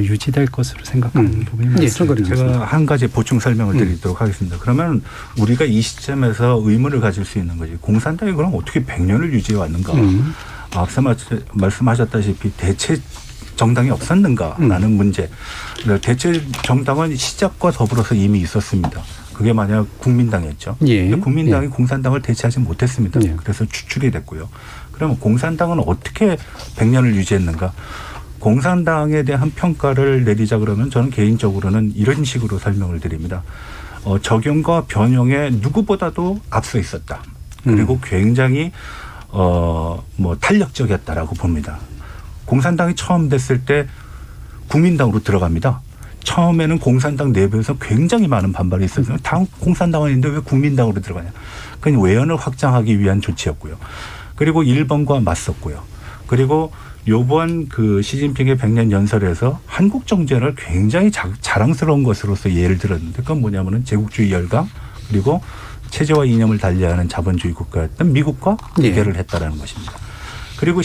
Speaker 10: 유지될 것으로 생각하는 부분이 많습니다.
Speaker 12: 제가 한 가지 보충 설명을 드리도록 하겠습니다. 그러면 우리가 이 시점에서 의문을 가질 수 있는 거지. 공산당이 그럼 어떻게 100년을 유지해 왔는가? 앞서 말씀하셨다시피 대체 정당이 없었는가라는 문제. 대체 정당은 시작과 더불어서 이미 있었습니다. 그게 만약 국민당이었죠. 근데 국민당이 공산당을 대체하지 못했습니다. 그래서 추출이 됐고요. 그러면 공산당은 어떻게 100년을 유지했는가? 공산당에 대한 평가를 내리자 그러면 저는 개인적으로는 이런 식으로 설명을 드립니다. 적용과 변형에 누구보다도 앞서 있었다. 그리고 굉장히 탄력적이었다라고 봅니다. 공산당이 처음 됐을 때 국민당으로 들어갑니다. 처음에는 공산당 내부에서 굉장히 많은 반발이 있었어요. 당 공산당은 있는데 왜 국민당으로 들어가냐. 그건 외연을 확장하기 위한 조치였고요. 그리고 일본과 맞섰고요. 그리고 요번 그 시진핑의 100년 연설에서 한국 정전을 굉장히 자랑스러운 것으로서 예를 들었는데 그건 뭐냐면은 제국주의 열강 그리고 체제와 이념을 달리하는 자본주의 국가였던 미국과 대결을 했다라는 것입니다. 그리고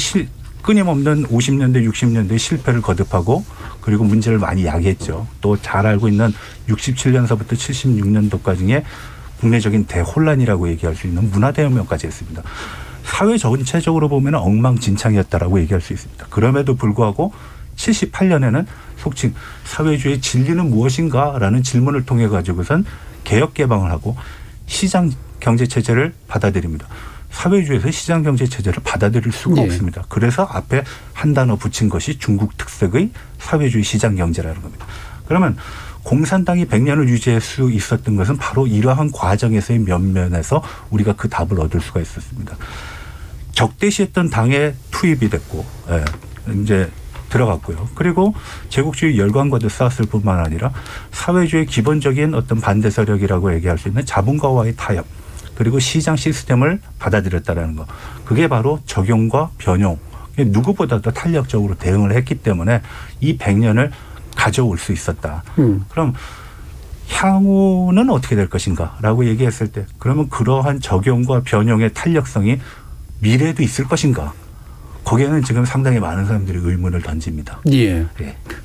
Speaker 12: 끊임없는 50년대, 60년대 실패를 거듭하고 그리고 문제를 많이 야기했죠. 또 잘 알고 있는 67년서부터 76년도까지의 국내적인 대혼란이라고 얘기할 수 있는 문화대혁명까지 했습니다. 사회 전체적으로 보면 엉망진창이었다라고 얘기할 수 있습니다. 그럼에도 불구하고 78년에는 속칭 사회주의의 진리는 무엇인가라는 질문을 통해 가지고선 개혁 개방을 하고 시장 경제 체제를 받아들입니다. 사회주의에서 시장 경제 체제를 받아들일 수가 없습니다. 그래서 앞에 한 단어 붙인 것이 중국 특색의 사회주의 시장 경제라는 겁니다. 그러면 공산당이 100년을 유지할 수 있었던 것은 바로 이러한 과정에서의 면면에서 우리가 그 답을 얻을 수가 있었습니다. 적대시했던 당에 투입이 됐고 이제 들어갔고요. 그리고 제국주의 열강과도 싸웠을 뿐만 아니라 사회주의 기본적인 어떤 반대 세력이라고 얘기할 수 있는 자본가와의 타협 그리고 시장 시스템을 받아들였다라는 거. 그게 바로 적용과 변용. 누구보다도 탄력적으로 대응을 했기 때문에 이 100년을 가져올 수 있었다. 그럼 향후는 어떻게 될 것인가라고 얘기했을 때 그러면 그러한 적용과 변용의 탄력성이 미래에도 있을 것인가? 거기에는 지금 상당히 많은 사람들이 의문을 던집니다.
Speaker 3: 예.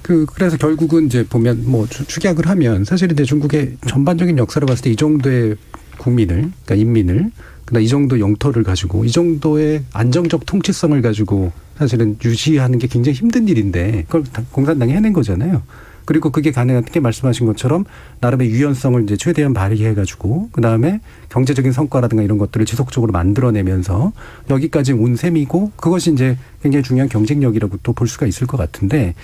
Speaker 3: 그래서 결국은 이제 보면 뭐 축약을 하면 사실 이제 중국의 전반적인 역사를 봤을 때 이 정도의 국민을, 그러니까 인민을, 그다음 이 정도 영토를 가지고 이 정도의 안정적 통치성을 가지고 사실은 유지하는 게 굉장히 힘든 일인데 그걸 공산당이 해낸 거잖아요. 그리고 그게 가능한 게 말씀하신 것처럼 나름의 유연성을 이제 최대한 발휘해가지고 그 다음에 경제적인 성과라든가 이런 것들을 지속적으로 만들어내면서 여기까지 온 셈이고 그것이 이제 굉장히 중요한 경쟁력이라고 또 볼 수가 있을 것 같은데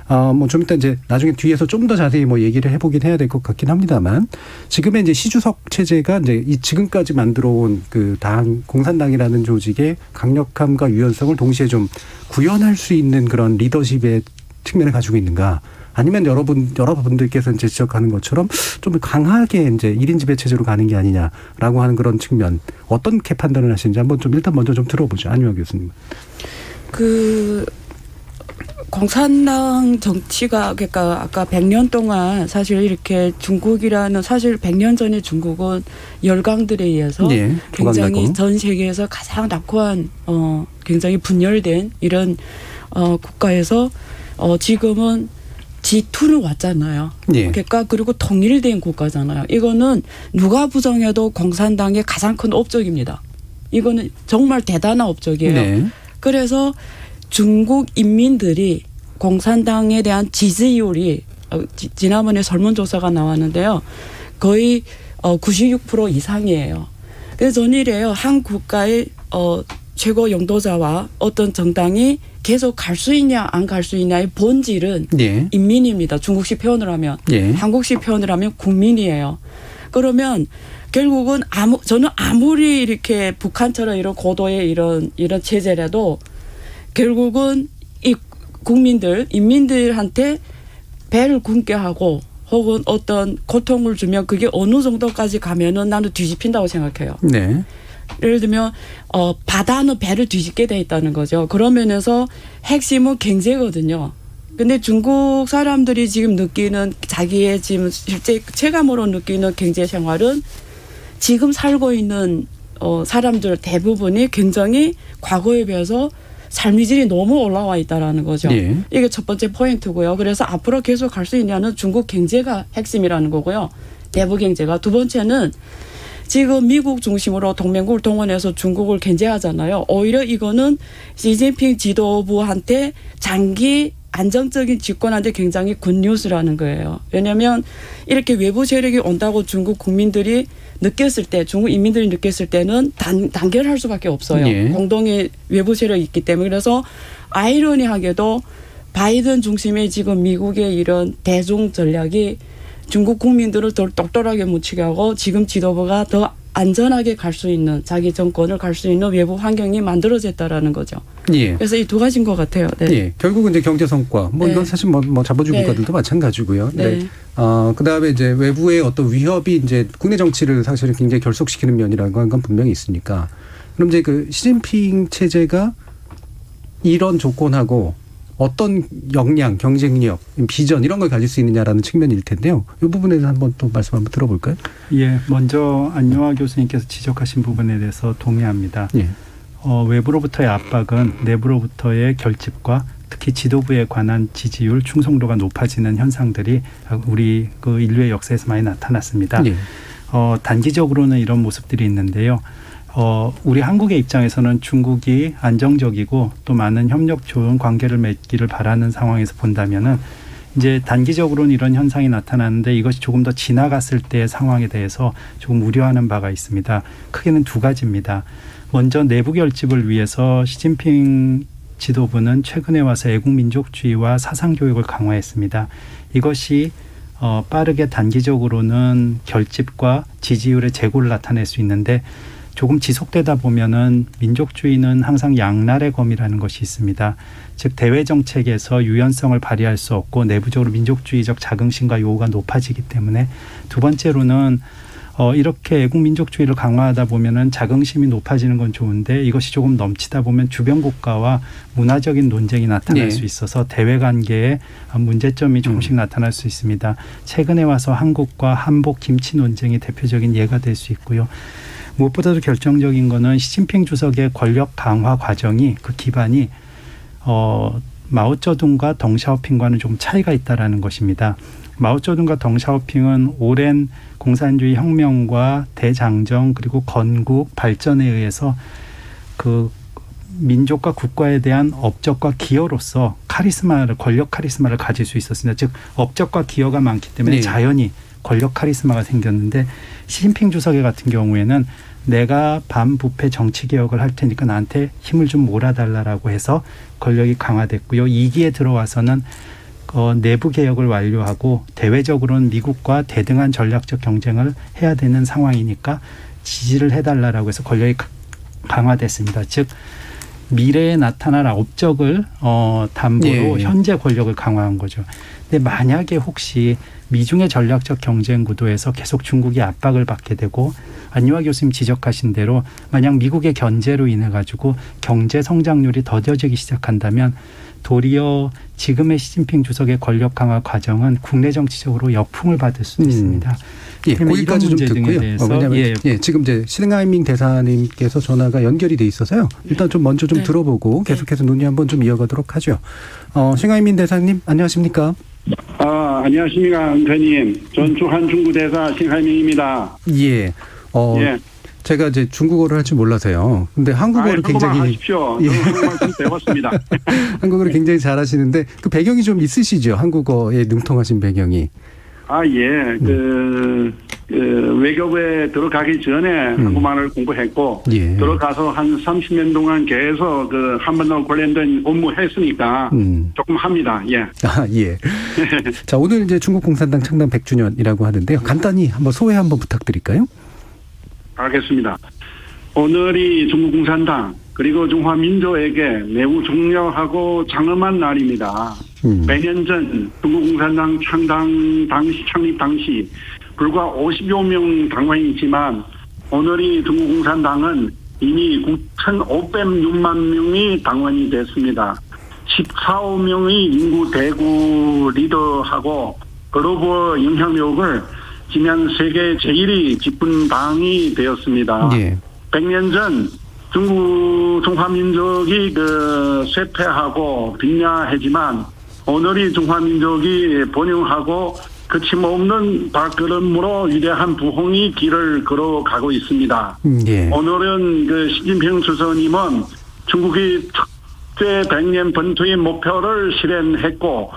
Speaker 3: 뭐 좀 이따 이제 나중에 뒤에서 좀 더 자세히 뭐 얘기를 해보긴 해야 될 것 같긴 합니다만 지금의 이제 시주석 체제가 이제 이 지금까지 만들어온 그 당 공산당이라는 조직의 강력함과 유연성을 동시에 좀 구현할 수 있는 그런 리더십의 측면을 가지고 있는가? 아니면 여러분들께서 이제 지적하는 것처럼 좀 강하게 이제 1인 지배 체제로 가는 게 아니냐라고 하는 그런 측면 어떻게 판단을 하시는지 한번 좀 일단 먼저 좀 들어보죠. 안유아 교수님.
Speaker 11: 공산당 정치가 그러니까 아까 100년 동안 사실 이렇게 중국이라는 사실 100년 전에 중국은 열강들에 의해서 굉장히 전 세계에서 가장 낙후한 굉장히 분열된 이런 국가에서 지금은 G2는 왔잖아요. 그러니까 그리고 통일된 국가잖아요. 이거는 누가 부정해도 공산당의 가장 큰 업적입니다. 이거는 정말 대단한 업적이에요. 그래서 중국 인민들이 공산당에 대한 지지율이 지난번에 설문조사가 나왔는데요. 거의 96% 이상이에요. 그래서 저는 이래요. 한 국가의 최고 영도자와 어떤 정당이 계속 갈 수 있냐 안 갈 수 있냐의 본질은 인민입니다. 중국식 표현을 하면. 한국식 표현을 하면 국민이에요. 그러면 결국은 저는 아무리 이렇게 북한처럼 이런 고도의 이런 체제라도 결국은 이 국민들, 인민들한테 배를 굶게 하고 혹은 어떤 고통을 주면 그게 어느 정도까지 가면은 나는 뒤집힌다고 생각해요. 예를 들면 바다는 배를 뒤집게 돼 있다는 거죠. 그런 면에서 핵심은 경제거든요. 근데 중국 사람들이 지금 느끼는 자기의 지금 실제 체감으로 느끼는 경제 생활은 지금 살고 있는 사람들 대부분이 굉장히 과거에 비해서 삶의 질이 너무 올라와 있다라는 거죠. 이게 첫 번째 포인트고요. 그래서 앞으로 계속 갈 수 있냐는 중국 경제가 핵심이라는 거고요. 내부 경제가. 두 번째는 지금 미국 중심으로 동맹국을 동원해서 중국을 견제하잖아요. 오히려 이거는 시진핑 지도부한테 장기 안정적인 집권한테 굉장히 굿뉴스라는 거예요. 왜냐하면 이렇게 외부 세력이 온다고 중국 국민들이 느꼈을 때, 중국 인민들이 느꼈을 때는 단결할 수밖에 없어요. 공동의 외부 세력이 있기 때문에. 그래서 아이러니하게도 바이든 중심의 지금 미국의 이런 대중 전략이 중국 국민들을 더 똑똑하게 묻히게 하고 지금 지도부가 더 안전하게 갈 수 있는 자기 정권을 갈 수 있는 외부 환경이 만들어졌다라는 거죠.
Speaker 3: 예.
Speaker 11: 그래서 이 두 가지인 것 같아요. 네.
Speaker 3: 예. 결국은 이제 경제 성과, 뭐
Speaker 11: 네.
Speaker 3: 이건 사실 뭐 자본주의
Speaker 11: 네.
Speaker 3: 국가들도 마찬가지고요.
Speaker 11: 네.
Speaker 3: 네. 그다음에 이제 외부의 어떤 위협이 이제 국내 정치를 사실은 굉장히 결속시키는 면이라는 건 분명히 있으니까. 그럼 이제 그 시진핑 체제가 이런 조건하고 어떤 역량, 경쟁력, 비전 이런 걸 가질 수 있느냐라는 측면일 텐데요. 이 부분에 대해서 한번 또 말씀 한번 들어볼까요?
Speaker 10: 예, 먼저 안용화 교수님께서 지적하신 부분에 대해서 동의합니다.
Speaker 3: 예.
Speaker 10: 외부로부터의 압박은 내부로부터의 결집과 특히 지도부에 관한 지지율, 충성도가 높아지는 현상들이 우리 그 인류의 역사에서 많이 나타났습니다.
Speaker 3: 예.
Speaker 10: 단기적으로는 이런 모습들이 있는데요. 우리 한국의 입장에서는 중국이 안정적이고 또 많은 협력 좋은 관계를 맺기를 바라는 상황에서 본다면은 이제 단기적으로는 이런 현상이 나타나는데 이것이 조금 더 지나갔을 때의 상황에 대해서 조금 우려하는 바가 있습니다. 크게는 두 가지입니다. 먼저 내부 결집을 위해서 시진핑 지도부는 최근에 와서 애국민족주의와 사상교육을 강화했습니다. 이것이 빠르게 단기적으로는 결집과 지지율의 재고를 나타낼 수 있는데 조금 지속되다 보면은 민족주의는 항상 양날의 검이라는 것이 있습니다. 즉 대외 정책에서 유연성을 발휘할 수 없고 내부적으로 민족주의적 자긍심과 요구가 높아지기 때문에 두 번째로는 이렇게 애국민족주의를 강화하다 보면은 자긍심이 높아지는 건 좋은데 이것이 조금 넘치다 보면 주변 국가와 문화적인 논쟁이 나타날 수 있어서 대외 관계에 문제점이 조금씩 나타날 수 있습니다. 최근에 와서 한국과 한복 김치 논쟁이 대표적인 예가 될 수 있고요. 무엇보다도 결정적인 거는 시진핑 주석의 권력 강화 과정이 그 기반이 마오쩌둥과 덩샤오핑과는 좀 차이가 있다라는 것입니다. 마오쩌둥과 덩샤오핑은 오랜 공산주의 혁명과 대장정 그리고 건국 발전에 의해서 그 민족과 국가에 대한 업적과 기여로서 권력 카리스마를 가질 수 있었습니다. 즉 업적과 기여가 많기 때문에 자연히 권력 카리스마가 생겼는데 시진핑 주석의 같은 경우에는 내가 반부패 정치 개혁을 할 테니까 나한테 힘을 좀 몰아달라라고 해서 권력이 강화됐고요. 2기에 들어와서는 내부 개혁을 완료하고 대외적으로는 미국과 대등한 전략적 경쟁을 해야 되는 상황이니까 지지를 해달라라고 해서 권력이 강화됐습니다. 즉 미래에 나타날 업적을 담보로 현재 권력을 강화한 거죠. 근데 만약에 혹시 미중의 전략적 경쟁 구도에서 계속 중국이 압박을 받게 되고 안유아 교수님 지적하신 대로 만약 미국의 견제로 인해 가지고 경제 성장률이 더뎌지기 시작한다면 도리어 지금의 시진핑 주석의 권력 강화 과정은 국내 정치적으로 역풍을 받을 수도 있습니다.
Speaker 3: 예, 거기까지 좀 듣고요. 왜냐하면 지금 이제 신하이밍 대사님께서 전화가 연결이 돼 있어서요. 일단 좀 먼저 좀 들어보고 계속해서 논의 한번 좀 이어가도록 하죠. 신하이밍 대사님 안녕하십니까?
Speaker 13: 안녕하십니까, 은퇴님. 전 주한 중국 대사 신하이밍입니다.
Speaker 3: 예. 제가 이제 중국어를 할 줄 몰라서요. 근데 한국어를 굉장히
Speaker 13: 하십시오. 한국말 좀 배웠습니다.
Speaker 3: 한국어를 굉장히 잘하시는데 그 배경이 좀 있으시죠? 한국어에 능통하신 배경이.
Speaker 13: 외교부에 들어가기 전에 한국말을 공부했고 들어가서 한 30년 동안 계속 그 한반도 관련된 업무 했으니까 조금 합니다. 예.
Speaker 3: 자, 오늘 이제 중국 공산당 창당 100주년이라고 하는데요. 간단히 한번 소회 한번 부탁드릴까요?
Speaker 13: 알겠습니다. 오늘이 중국 공산당 그리고 중화민족에게 매우 중요하고 장엄한 날입니다. 100년 전 중국 공산당 창립 당시 불과 50여 명 당원이 있지만 오늘이 중국 공산당은 이미 9,506만 명이 당원이 됐습니다. 14명의 인구 대구 리더하고 글로벌 영향력을 지난 세계 제1위 집권당이 되었습니다. 100년 전 중국 중화민족이 쇠퇴하고 빈야하지만 오늘이 중화민족이 번영하고 거침없는 발걸음으로 위대한 부흥의 길을 걸어가고 있습니다. 오늘은 시진핑 주석님은 중국의 특제 100년 번투의 목표를 실현했고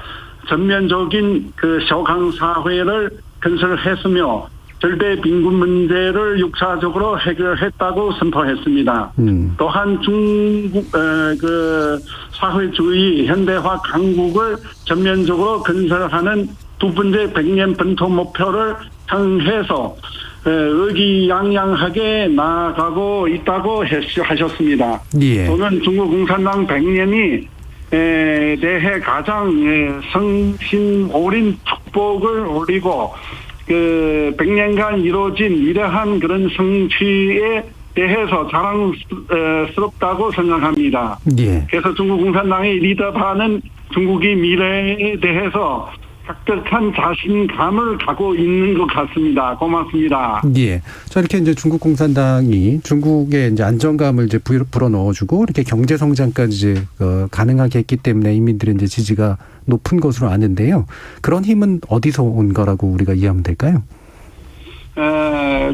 Speaker 13: 전면적인 셔강 사회를 건설했으며 절대 빈곤 문제를 육사적으로 해결했다고 선포했습니다. 또한 중국 그 사회주의 현대화 강국을 전면적으로 건설하는 두 번째 100년 번통 목표를 향해서 의기양양하게 나아가고 있다고 하셨습니다.
Speaker 3: 예.
Speaker 13: 또는 중국 공산당 100년이 대해 가장 성심오린 축복을 올리고 그 100년간 이루어진 위대한 그런 성취에 대해서 자랑스럽다고 생각합니다.
Speaker 3: 예.
Speaker 13: 그래서 중국 공산당이 리더하는 중국의 미래에 대해서 획득한 자신감을 갖고 있는 것 같습니다. 고맙습니다.
Speaker 3: 예. 자, 이렇게 이제 중국 공산당이 중국의 이제 안정감을 이제 불어 넣어주고 이렇게 경제 성장까지 이제 가능하게 했기 때문에 인민들의 이제 지지가 높은 것으로 아는데요. 그런 힘은 어디서 온 거라고 우리가 이해하면 될까요?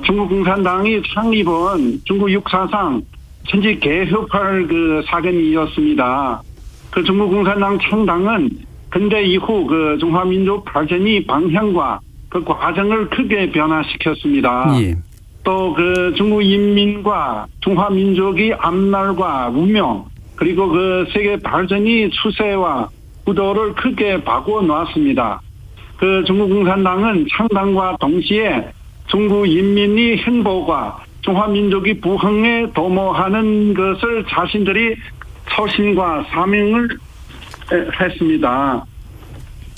Speaker 13: 중국 공산당이 창립은 중국 역사상 천지 개혁할 그 사건이었습니다. 그 중국 공산당 창당은 근대 이후 그 중화민족 발전이 방향과 그 과정을 크게 변화시켰습니다.
Speaker 3: 예.
Speaker 13: 또 그 중국 인민과 중화민족의 앞날과 운명 그리고 그 세계 발전이 추세와 구도를 크게 바꿔놓았습니다. 그 중국 공산당은 창당과 동시에 중국 인민의 행복과 중화민족의 부흥에 도모하는 것을 자신들이 처신과 사명을 했습니다.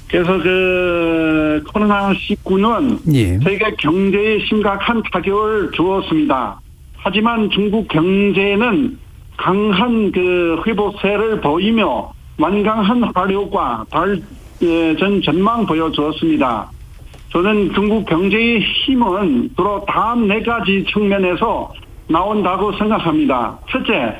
Speaker 13: 그래서 그 코로나19는
Speaker 3: 예.
Speaker 13: 세계 경제에 심각한 타격을 주었습니다. 하지만 중국 경제는 강한 그 회복세를 보이며 완강한 활력과 발전 전망 보여주었습니다. 저는 중국 경제의 힘은 주로 다음 4가지 측면에서 나온다고 생각합니다. 첫째,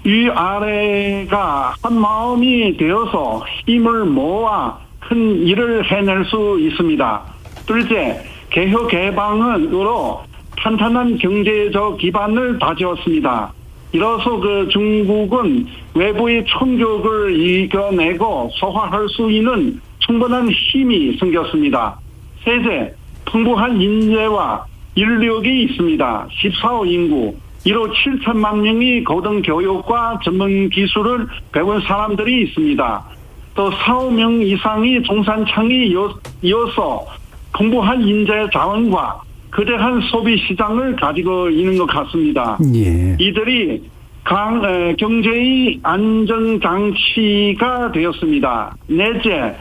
Speaker 13: 위아래가 한 마음이 되어서 힘을 모아 큰 일을 해낼 수 있습니다. 둘째, 개혁 개방으로 탄탄한 경제적 기반을 다졌습니다. 이로써 그 중국은 외부의 충격을 이겨내고 소화할 수 있는 충분한 힘이 생겼습니다. 셋째, 풍부한 인재와 인력이 있습니다. 14억 인구. 1억 7천만 명이 고등교육과 전문 기술을 배운 사람들이 있습니다. 또 4억 명 이상이 중산층이 이어서 풍부한 인재 자원과 거대한 소비 시장을 가지고 있는 것 같습니다.
Speaker 3: 예.
Speaker 13: 이들이 경제의 안정장치가 되었습니다. 넷째,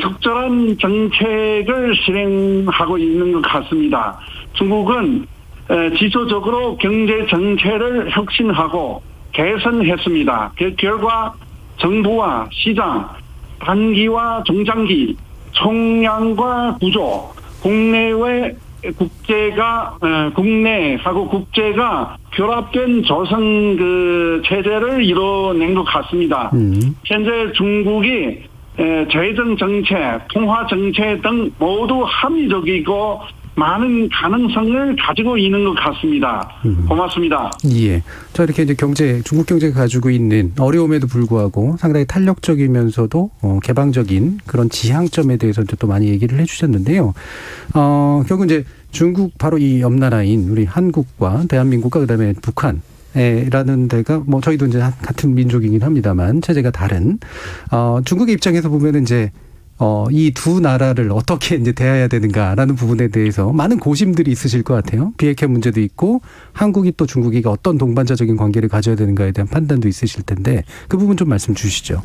Speaker 13: 적절한 정책을 실행하고 있는 것 같습니다. 중국은 지속적으로 경제 정책을 혁신하고 개선했습니다. 그 결과 정부와 시장, 단기와 중장기, 총량과 구조, 국내외 국내하고 국제가 결합된 조성 그 체제를 이뤄낸 것 같습니다. 현재 중국이 재정 정책, 통화 정책 등 모두 합리적이고 많은 가능성을 가지고 있는 것 같습니다. 고맙습니다.
Speaker 3: 예. 자, 이렇게 이제 중국 경제가 가지고 있는 어려움에도 불구하고 상당히 탄력적이면서도 개방적인 그런 지향점에 대해서 이제 또 많이 얘기를 해주셨는데요. 결국 이제 중국 바로 이 옆나라인 우리 한국과 대한민국과 그다음에 북한이라는 데가 뭐 저희도 이제 같은 민족이긴 합니다만 체제가 다른 중국의 입장에서 보면은 이제 이 두 나라를 어떻게 이제 대해야 되는가라는 부분에 대해서 많은 고심들이 있으실 것 같아요. 비핵화 문제도 있고 한국이 또 중국이 어떤 동반자적인 관계를 가져야 되는가에 대한 판단도 있으실 텐데 그 부분 좀 말씀 주시죠.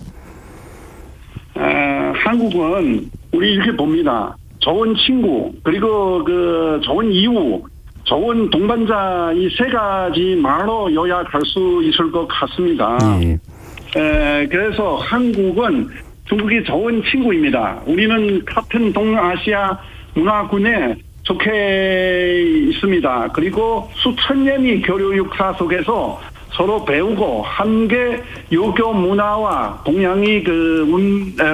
Speaker 13: 한국은 우리 이렇게 봅니다. 좋은 친구 그리고 그 좋은 이웃, 좋은 동반자 이 3가지 말로 요약할 수 있을 것 같습니다.
Speaker 3: 예.
Speaker 13: 그래서 한국은 중국이 좋은 친구입니다. 우리는 같은 동아시아 문화군에 속해 있습니다. 그리고 수천 년의 교류 역사 속에서 서로 배우고 함께 유교 문화와 동양의 그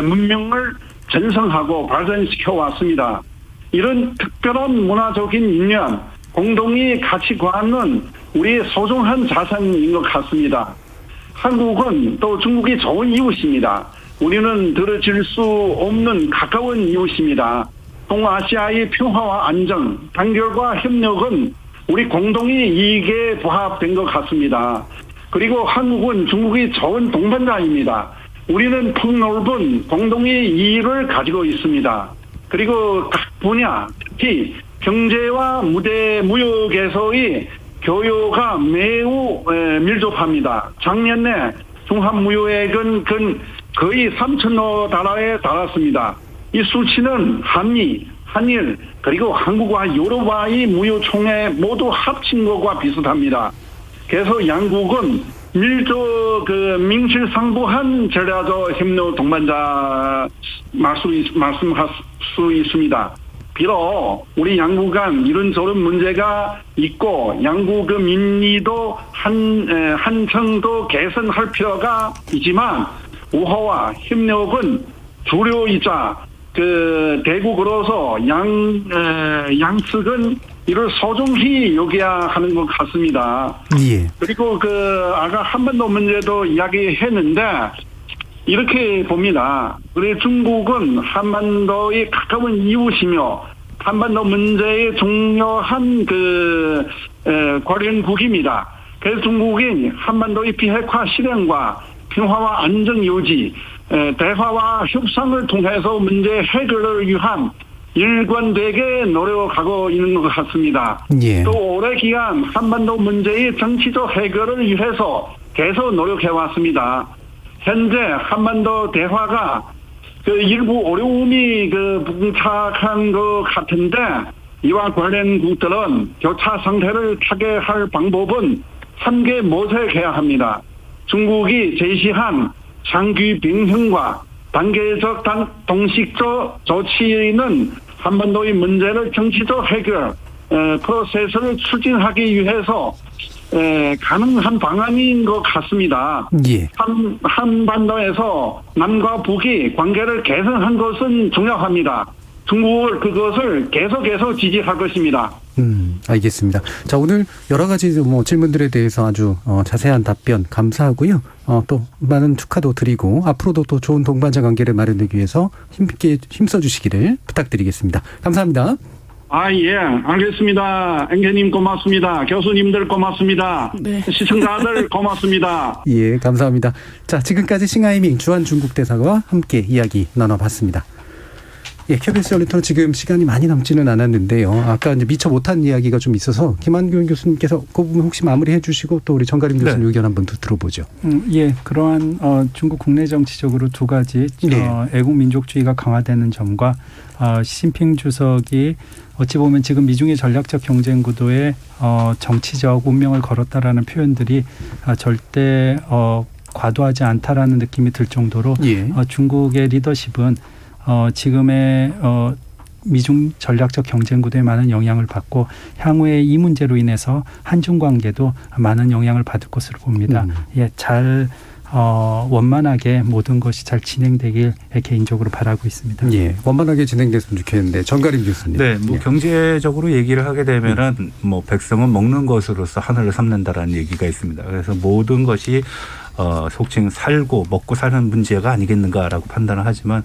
Speaker 13: 문명을 전승하고 발전시켜 왔습니다. 이런 특별한 문화적인 인연, 공동의 가치관은 우리의 소중한 자산인 것 같습니다. 한국은 또 중국이 좋은 이웃입니다. 우리는 들어질 수 없는 가까운 이웃입니다. 동아시아의 평화와 안정, 단결과 협력은 우리 공동의 이익에 부합된 것 같습니다. 그리고 한국은 중국의 좋은 동반자입니다. 우리는 폭넓은 공동의 이익을 가지고 있습니다. 그리고 각 분야, 특히 경제와 무역에서의 교류가 매우 밀접합니다. 작년에 중한무역액은 거의 3천억 달러에 달았습니다. 이 수치는 한미, 한일, 그리고 한국과 유럽과의 무역총액 모두 합친 것과 비슷합니다. 그래서 양국은 명실상부한 전략적 협력 동반자 말씀할 수 있습니다. 비록 우리 양국 간 이런저런 문제가 있고 양국 민의도 한층 더 개선할 필요가 있지만 우호와 협력은 주류이자 대국으로서 양측은 이를 소중히 여겨야 하는 것 같습니다.
Speaker 3: 예.
Speaker 13: 그리고 아까 한반도 문제도 이야기했는데 이렇게 봅니다. 우리 중국은 한반도에 가까운 이웃이며 한반도 문제의 중요한 관련국입니다. 그래서 중국이 한반도의 비핵화 실현과 평화와 안정 유지, 대화와 협상을 통해서 문제 해결을 위한 일관되게 노력하고 있는 것 같습니다.
Speaker 3: 예.
Speaker 13: 또 오래 기간 한반도 문제의 정치적 해결을 위해서 계속 노력해왔습니다. 현재 한반도 대화가 일부 어려움이 봉착한 것 같은데 이와 관련국들은 교차 상태를 타개할 방법은 함께 모색해야 합니다. 중국이 제시한 장기 평형과 단계적 동식적 조치는 한반도의 문제를 정치적 해결 프로세스를 추진하기 위해서 가능한 방안인 것 같습니다.
Speaker 3: 예.
Speaker 13: 한반도에서 남과 북이 관계를 개선한 것은 중요합니다. 중국은 그것을 계속해서 지지할 것입니다.
Speaker 3: 알겠습니다. 자, 오늘 여러 가지 질문들에 대해서 아주 자세한 답변 감사하고요. 또 많은 축하도 드리고 앞으로도 또 좋은 동반자 관계를 마련하기 위해서 힘있게 힘써주시기를 부탁드리겠습니다. 감사합니다.
Speaker 13: 예, 알겠습니다. 앵계님 고맙습니다. 교수님들 고맙습니다.
Speaker 11: 네.
Speaker 13: 시청자들 고맙습니다.
Speaker 3: 예, 감사합니다. 자, 지금까지 싱하이밍 주한 중국 대사와 함께 이야기 나눠봤습니다. 예, KBS 열린 토론 지금 시간이 많이 남지는 않았는데요. 아까 이제 미처 못한 이야기가 좀 있어서 김한규 교수님께서 그 부분 혹시 마무리해 주시고 또 우리 정가림 교수님
Speaker 10: 네.
Speaker 3: 의견 한번 들어보죠.
Speaker 10: 예, 그러한 중국 국내 정치적으로 두 가지 애국 민족주의가 강화되는 점과 시진핑 주석이 어찌 보면 지금 미중의 전략적 경쟁 구도에 정치적 운명을 걸었다라는 표현들이 절대 과도하지 않다라는 느낌이 들 정도로 중국의 리더십은 지금의 미중 전략적 경쟁 구도에 많은 영향을 받고 향후에 이 문제로 인해서 한중 관계도 많은 영향을 받을 것으로 봅니다. 예, 잘 원만하게 모든 것이 잘 진행되길 개인적으로 바라고 있습니다.
Speaker 3: 예, 원만하게 진행됐으면 좋겠는데 정가림 교수님.
Speaker 12: 네, 경제적으로 얘기를 하게 되면은 백성은 먹는 것으로서 하늘을 삼는다라는 얘기가 있습니다. 그래서 모든 것이 속칭 살고 먹고 사는 문제가 아니겠는가라고 판단을 하지만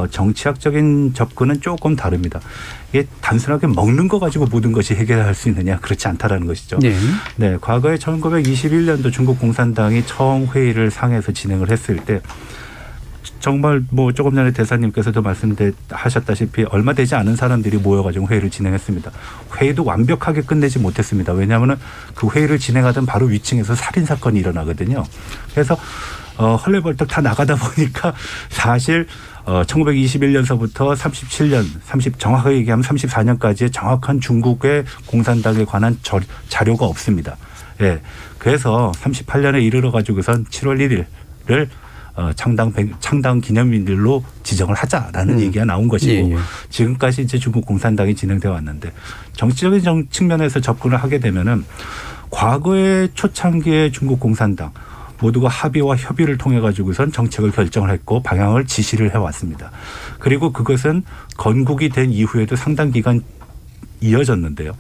Speaker 12: 정치학적인 접근은 조금 다릅니다. 이게 단순하게 먹는 거 가지고 모든 것이 해결할 수 있느냐 그렇지 않다라는 것이죠. 네, 과거에 1921년도 중국 공산당이 처음 회의를 상해에서 진행을 했을 때 정말 조금 전에 대사님께서도 말씀하셨다시피 얼마 되지 않은 사람들이 모여가지고 회의를 진행했습니다. 회의도 완벽하게 끝내지 못했습니다. 왜냐하면 그 회의를 진행하던 바로 위층에서 살인 사건이 일어나거든요. 그래서 헐레벌떡 다 나가다 보니까 사실 1921년서부터 37년, 정확하게 얘기하면 34년까지의 정확한 중국의 공산당에 관한 자료가 없습니다. 예, 그래서 38년에 이르러 가지고선 7월 1일을 창당 기념일로 지정을 하자라는 얘기가 나온 것이고 지금까지 이제 중국 공산당이 진행되어 왔는데 정치적인 측면에서 접근을 하게 되면은 과거의 초창기의 중국 공산당 모두가 합의와 협의를 통해 가지고선 정책을 결정을 했고 방향을 지시를 해왔습니다. 그리고 그것은 건국이 된 이후에도 상당 기간 이어졌는데요.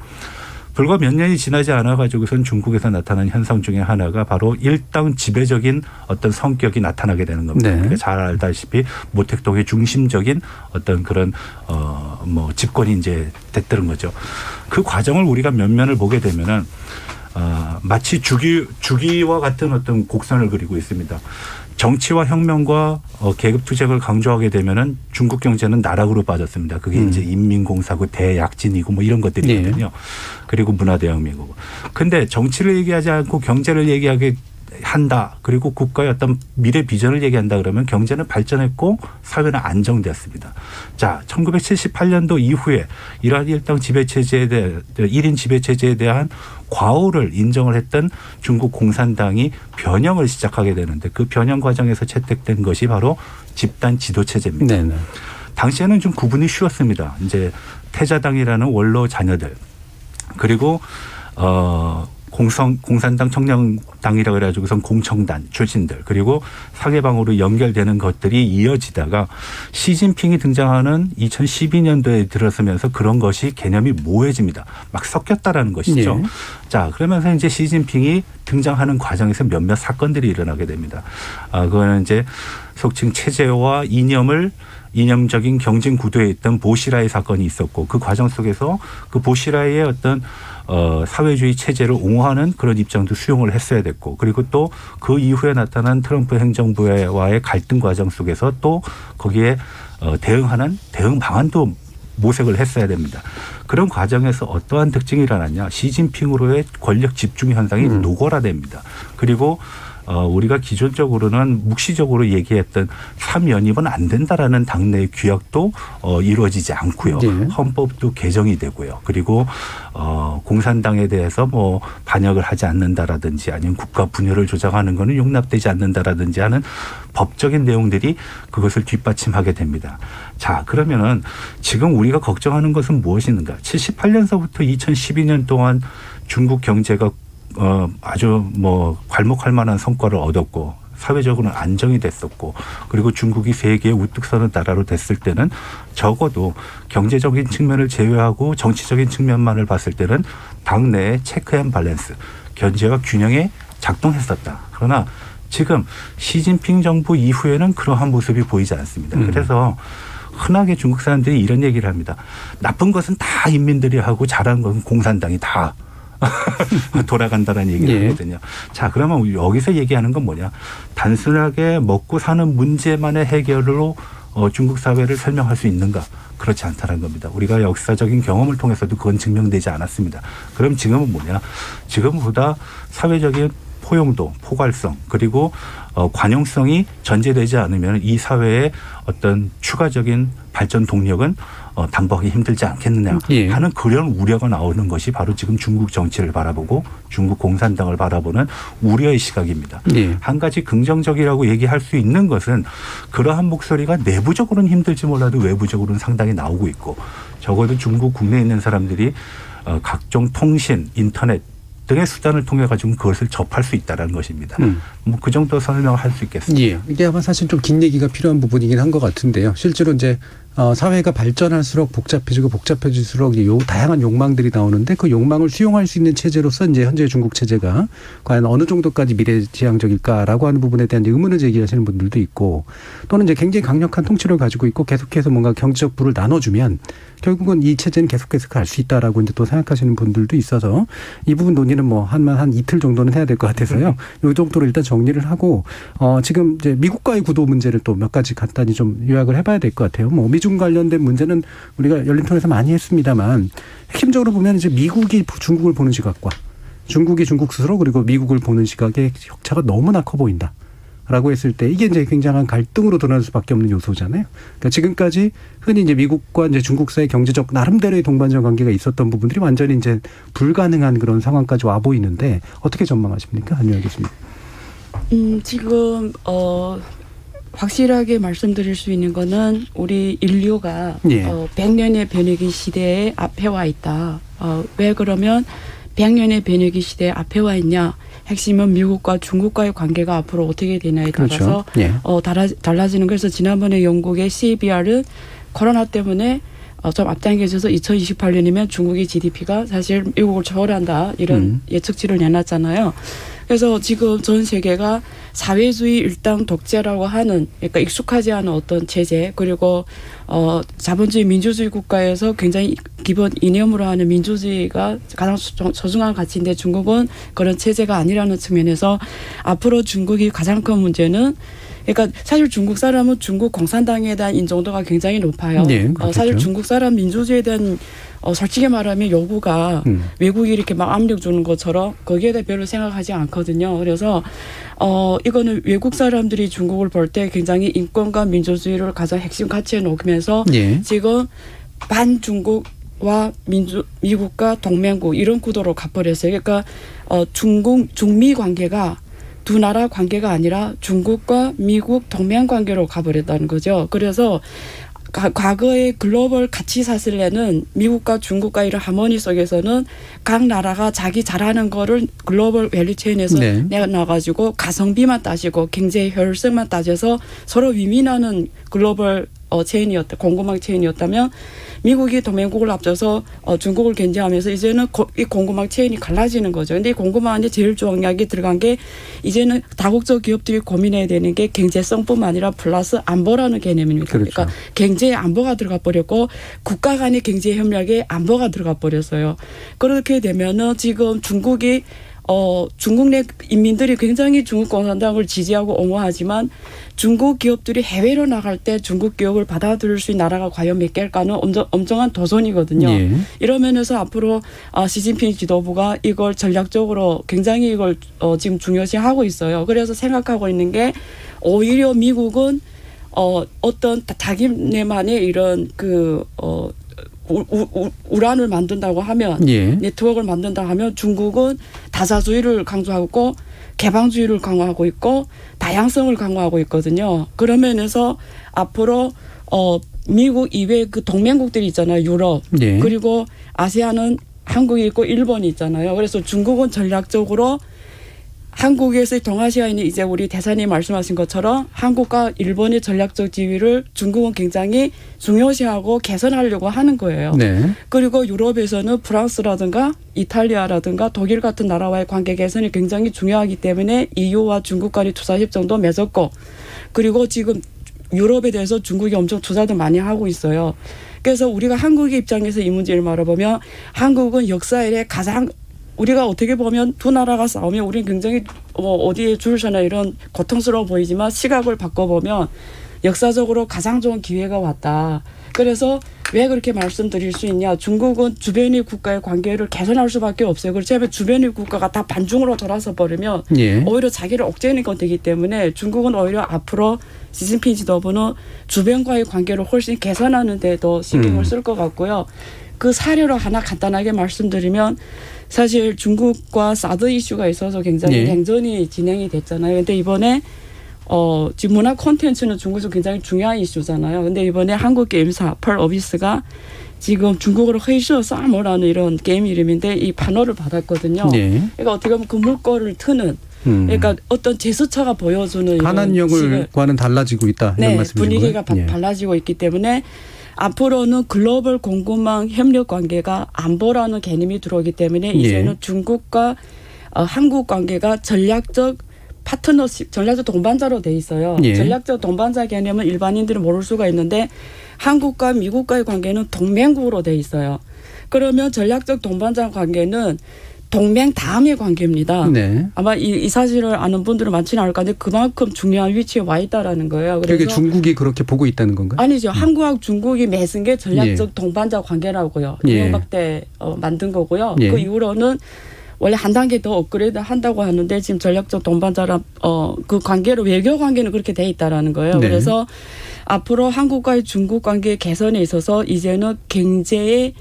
Speaker 12: 불과 몇 년이 지나지 않아 가지고선 중국에서 나타난 현상 중에 하나가 바로 일당 지배적인 어떤 성격이 나타나게 되는 겁니다.
Speaker 3: 네.
Speaker 12: 그러니까 잘 알다시피 모택동의 중심적인 어떤 그런 집권이 이제 됐다는 거죠. 그 과정을 우리가 면면을 보게 되면은 마치 주기와 같은 어떤 곡선을 그리고 있습니다. 정치와 혁명과 계급 투쟁을 강조하게 되면은 중국 경제는 나락으로 빠졌습니다. 그게 이제 인민공사고 대약진이고 뭐 이런 것들이거든요.
Speaker 3: 네.
Speaker 12: 그리고 문화대혁명이고. 근데 정치를 얘기하지 않고 경제를 얘기하게 한다. 그리고 국가의 어떤 미래 비전을 얘기한다 그러면 경제는 발전했고 사회는 안정되었습니다. 자, 1978년도 이후에 이러한 일당 지배체제에 대해 1인 지배체제에 대한 과오를 인정을 했던 중국 공산당이 변형을 시작하게 되는데 그 변형 과정에서 채택된 것이 바로 집단 지도체제입니다.
Speaker 3: 네네.
Speaker 12: 당시에는 좀 구분이 쉬웠습니다. 이제 태자당이라는 원로 자녀들 그리고 공산당 청년당이라고 해가지고선 공청단 출신들 그리고 상해방으로 연결되는 것들이 이어지다가 시진핑이 등장하는 2012년도에 들어서면서 그런 것이 개념이 모호해집니다. 막 섞였다라는 것이죠.
Speaker 3: 네.
Speaker 12: 자, 그러면서 이제 시진핑이 등장하는 과정에서 몇몇 사건들이 일어나게 됩니다. 그거는 이제 속칭 체제와 이념적인 경쟁 구도에 있던 보시라의 사건이 있었고 그 과정 속에서 그 보시라의 어떤 사회주의 체제를 옹호하는 그런 입장도 수용을 했어야 됐고 그리고 또 그 이후에 나타난 트럼프 행정부와의 갈등 과정 속에서 또 거기에 대응하는 대응 방안도 모색을 했어야 됩니다. 그런 과정에서 어떠한 특징이 일어났냐. 시진핑으로의 권력 집중 현상이 노골화됩니다. 그리고 우리가 기존적으로는 묵시적으로 얘기했던 3연입은 안 된다라는 당내의 규약도 이루어지지 않고요.
Speaker 3: 네.
Speaker 12: 헌법도 개정이 되고요. 그리고 공산당에 대해서 뭐 반역을 하지 않는다라든지 아니면 국가 분열을 조장하는 것은 용납되지 않는다라든지 하는 법적인 내용들이 그것을 뒷받침하게 됩니다. 자, 그러면은 지금 우리가 걱정하는 것은 무엇인가? 78년서부터 2012년 동안 중국 경제가 아주 괄목할 만한 성과를 얻었고 사회적으로는 안정이 됐었고 그리고 중국이 세계에 우뚝 서는 나라로 됐을 때는 적어도 경제적인 측면을 제외하고 정치적인 측면만을 봤을 때는 당내의 체크 앤 밸런스 견제와 균형에 작동했었다. 그러나 지금 시진핑 정부 이후에는 그러한 모습이 보이지 않습니다. 그래서 흔하게 중국 사람들이 이런 얘기를 합니다. 나쁜 것은 다 인민들이 하고 잘한 것은 공산당이 다 돌아간다라는 얘기를 하거든요. 자, 그러면 여기서 얘기하는 건 뭐냐. 단순하게 먹고 사는 문제만의 해결로 중국 사회를 설명할 수 있는가. 그렇지 않다는 겁니다. 우리가 역사적인 경험을 통해서도 그건 증명되지 않았습니다. 그럼 지금은 뭐냐. 지금보다 사회적인 포용도, 포괄성 그리고 관용성이 전제되지 않으면 이 사회의 어떤 추가적인 발전 동력은 담보하기 힘들지 않겠느냐 하는 그런 우려가 나오는 것이 바로 지금 중국 정치를 바라보고 중국 공산당을 바라보는 우려의 시각입니다. 한 가지 긍정적이라고 얘기할 수 있는 것은 그러한 목소리가 내부적으로는 힘들지 몰라도 외부적으로는 상당히 나오고 있고 적어도 중국 국내에 있는 사람들이 각종 통신, 인터넷 등의 수단을 통해 가지고 그것을 접할 수 있다는 것입니다. 그 정도 설명할 수 있겠습니다.
Speaker 3: 이게 아마 사실 좀 긴 얘기가 필요한 부분이긴 한 것 같은데요. 실제로 이제 사회가 발전할수록 복잡해질수록 다양한 욕망들이 나오는데 그 욕망을 수용할 수 있는 체제로서 이제 현재 중국 체제가 과연 어느 정도까지 미래지향적일까라고 하는 부분에 대한 의문을 제기하시는 분들도 있고 또는 이제 굉장히 강력한 통치를 가지고 있고 계속해서 뭔가 경제적 부를 나눠주면 결국은 이 체제는 계속해서 갈 수 있다라고 이제 또 생각하시는 분들도 있어서 이 부분 논의는 한 이틀 정도는 해야 될 것 같아서요. 이 정도로 일단 정리를 하고 지금 이제 미국과의 구도 문제를 또 몇 가지 간단히 좀 요약을 해봐야 될 것 같아요. 미중 관련된 문제는 우리가 열린 토론에서 많이 했습니다만 핵심적으로 보면 이제 미국이 중국을 보는 시각과 중국이 중국 스스로 그리고 미국을 보는 시각의 격차가 너무나 커 보인다. 라고 했을 때 이게 이제 굉장한 갈등으로 드러날 수밖에 없는 요소잖아요. 그러니까 지금까지 흔히 이제 미국과 이제 중국 사이 경제적 나름대로의 동반자 관계가 있었던 부분들이 완전히 이제 불가능한 그런 상황까지 와 보이는데 어떻게 전망하십니까? 안녕히 계십니다.
Speaker 11: 지금 확실하게 말씀드릴 수 있는 거는 우리 인류가 100년의 변혁의 시대에 앞에 와 있다. 왜 그러면 100년의 변혁의 시대에 앞에 와 있냐. 핵심은 미국과 중국과의 관계가 앞으로 어떻게 되냐에 따라서 달라지는. 그래서 지난번에 영국의 CBR은 코로나 때문에 좀 앞당겨져서 2028년이면 중국의 GDP가 사실 미국을 초월한다 이런 예측치를 내놨잖아요. 그래서 지금 전 세계가 사회주의 일당 독재라고 하는 그러니까 익숙하지 않은 어떤 체제 그리고 자본주의 민주주의 국가에서 굉장히 기본 이념으로 하는 민주주의가 가장 소중한 가치인데 중국은 그런 체제가 아니라는 측면에서 앞으로 중국이 가장 큰 문제는 그러니까 사실 중국 사람은 중국 공산당에 대한 인정도가 굉장히 높아요.
Speaker 3: 네,
Speaker 11: 사실 중국 사람 민주주의에 대한 솔직히 말하면 요구가 외국이 이렇게 막 압력 주는 것처럼 거기에 대해 별로 생각하지 않거든요. 그래서 이거는 외국 사람들이 중국을 볼 때 굉장히 인권과 민주주의를 가장 핵심 가치에 놓으면서
Speaker 3: 예.
Speaker 11: 지금 반중국과 미국과 동맹국 이런 구도로 가버렸어요. 그러니까 중미 관계가 두 나라 관계가 아니라 중국과 미국 동맹 관계로 가버렸다는 거죠. 그래서 과거의 글로벌 가치 사슬에는 미국과 중국과 이런 하모니 속에서는 각 나라가 자기 잘하는 거를 글로벌 밸류체인에서
Speaker 3: 네.
Speaker 11: 내놔가지고 가성비만 따지고 경제 효율성만 따져서 서로 위민하는 글로벌 공급망 체인이었다면 미국이 동맹국을 앞서서 중국을 견제하면서 이제는 이 공급망 체인이 갈라지는 거죠. 근데 이 공급망 안에 제일 중요하게 들어간 게 이제는 다국적 기업들이 고민해야 되는 게 경제성뿐만 아니라 플러스 안보라는 개념입니다.
Speaker 3: 그렇죠.
Speaker 11: 그러니까 경제에 안보가 들어가 버렸고 국가 간의 경제 협력에 안보가 들어가 버렸어요. 그렇게 되면은 지금 중국이 중국 내 인민들이 굉장히 중국 공산당을 지지하고 옹호하지만 중국 기업들이 해외로 나갈 때 중국 기업을 받아들일 수 있는 나라가 과연 몇 개일까는 엄청난 도전이거든요.
Speaker 3: 예.
Speaker 11: 이런 면에서 앞으로 시진핑 지도부가 이걸 전략적으로 굉장히 이걸 지금 중요시하고 있어요. 그래서 생각하고 있는 게 오히려 미국은 어떤 자기네만의 이런 우란을 만든다고 하면
Speaker 3: 예.
Speaker 11: 네트워크를 만든다고 하면 중국은 다자주의를 강조하고 개방주의를 강화하고 있고 다양성을 강화하고 있거든요. 그런 면에서 앞으로 미국 이외 그 동맹국들이 있잖아요. 유럽
Speaker 3: 예.
Speaker 11: 그리고 아세안은 한국이 있고 일본이 있잖아요. 그래서 중국은 전략적으로 한국에서의 동아시아에 있는 이제 우리 대사님 말씀하신 것처럼 한국과 일본의 전략적 지위를 중국은 굉장히 중요시하고 개선하려고 하는 거예요.
Speaker 3: 네.
Speaker 11: 그리고 유럽에서는 프랑스라든가 이탈리아라든가 독일 같은 나라와의 관계 개선이 굉장히 중요하기 때문에 EU와 중국 간의 투자협정도 맺었고 그리고 지금 유럽에 대해서 중국이 엄청 투자도 많이 하고 있어요. 그래서 우리가 한국의 입장에서 이 문제를 말해보면 한국은 역사에 가장 우리가 어떻게 보면 두 나라가 싸우면 우리는 굉장히 어디에 줄 서나 이런 고통스러워 보이지만 시각을 바꿔보면 역사적으로 가장 좋은 기회가 왔다. 그래서 왜 그렇게 말씀드릴 수 있냐. 중국은 주변의 국가의 관계를 개선할 수밖에 없어요. 그렇다면 주변의 국가가 다 반중으로 돌아서 버리면
Speaker 3: 예.
Speaker 11: 오히려 자기를 억제하는 건 되기 때문에 중국은 오히려 앞으로 시진핑 지도부는 주변과의 관계를 훨씬 개선하는 데 더 신경을 쓸 것 같고요. 그 사례로 하나 간단하게 말씀드리면 사실 중국과 사드 이슈가 있어서 굉장히 냉전이 진행이 됐잖아요. 근데 이번에 지금 문화 콘텐츠는 중국에서 굉장히 중요한 이슈잖아요. 근데 이번에 한국 게임사 펄 어비스가 지금 중국어로 헤이쇼 싸움이라는 이런 게임 이름인데 이 판호를 받았거든요.
Speaker 3: 네.
Speaker 11: 그러니까 어떻게 보면 그 물꼬를 트는 그러니까 어떤 제스처가 보여주는
Speaker 3: 한한령과는 달라지고 있다 이런 말씀이신
Speaker 11: 분위기가
Speaker 3: 거예요?
Speaker 11: 달라지고 있기 때문에 앞으로는 글로벌 공급망 협력 관계가 안보라는 개념이 들어오기 때문에 이제는 중국과 한국 관계가 전략적 파트너십, 전략적 동반자로 돼 있어요. 전략적 동반자 개념은 일반인들은 모를 수가 있는데 한국과 미국과의 관계는 동맹국으로 돼 있어요. 그러면 전략적 동반자 관계는 동맹 다음의 관계입니다.
Speaker 3: 네.
Speaker 11: 아마 이 사실을 아는 분들은 많지는 않을 건데 그만큼 중요한 위치에 와 있다라는 거예요.
Speaker 3: 그게 중국이 그렇게 보고 있다는 건가요?
Speaker 11: 아니죠. 한국하고 중국이 맺은 게 전략적 동반자 관계라고요. 이명박 때 만든 거고요. 그 이후로는 원래 한 단계 더 업그레이드 한다고 하는데 지금 전략적 동반자라 그 관계로 외교 관계는 그렇게 돼 있다라는 거예요. 그래서 앞으로 한국과의 중국 관계 개선에 있어서 이제는 경제의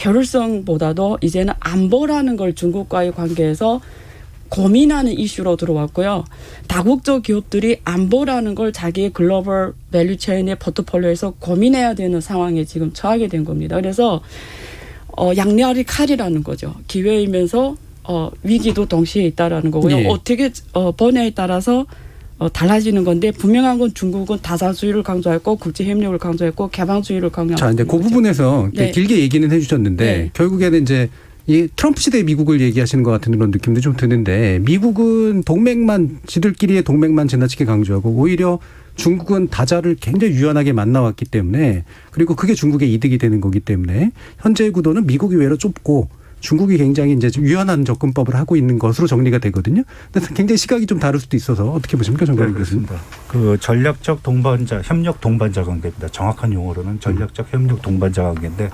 Speaker 11: 효율성보다도 이제는 안보라는 걸 중국과의 관계에서 고민하는 이슈로 들어왔고요. 다국적 기업들이 안보라는 걸 자기의 글로벌 밸류체인의 포트폴리오에서 고민해야 되는 상황에 지금 처하게 된 겁니다. 그래서 양날의 칼이라는 거죠. 기회이면서 위기도 동시에 있다라는 거고요. 어떻게 번뇌에 따라서 달라지는 건데 분명한 건 중국은 다자주의를 강조했고 국제 협력을 강조했고 개방주의를 강조했고.
Speaker 3: 자, 근데 그 부분에서
Speaker 11: 네.
Speaker 3: 길게 얘기는 해주셨는데
Speaker 11: 네.
Speaker 3: 결국에는 이제 이 트럼프 시대의 미국을 얘기하시는 것 같은 그런 느낌도 좀 드는데 미국은 동맹만 지들끼리의 동맹만 지나치게 강조하고 오히려 중국은 다자를 굉장히 유연하게 만나왔기 때문에 그리고 그게 중국의 이득이 되는 거기 때문에 현재의 구도는 미국이 외로 좁고 중국이 굉장히 이제 유연한 접근법을 하고 있는 것으로 정리가 되거든요. 근데 굉장히 시각이 좀 다를 수도 있어서 어떻게 보십니까, 정관용 교수님?
Speaker 12: 그 전략적 동반자, 협력 동반자 관계입니다. 정확한 용어로는 전략적 협력 동반자 관계인데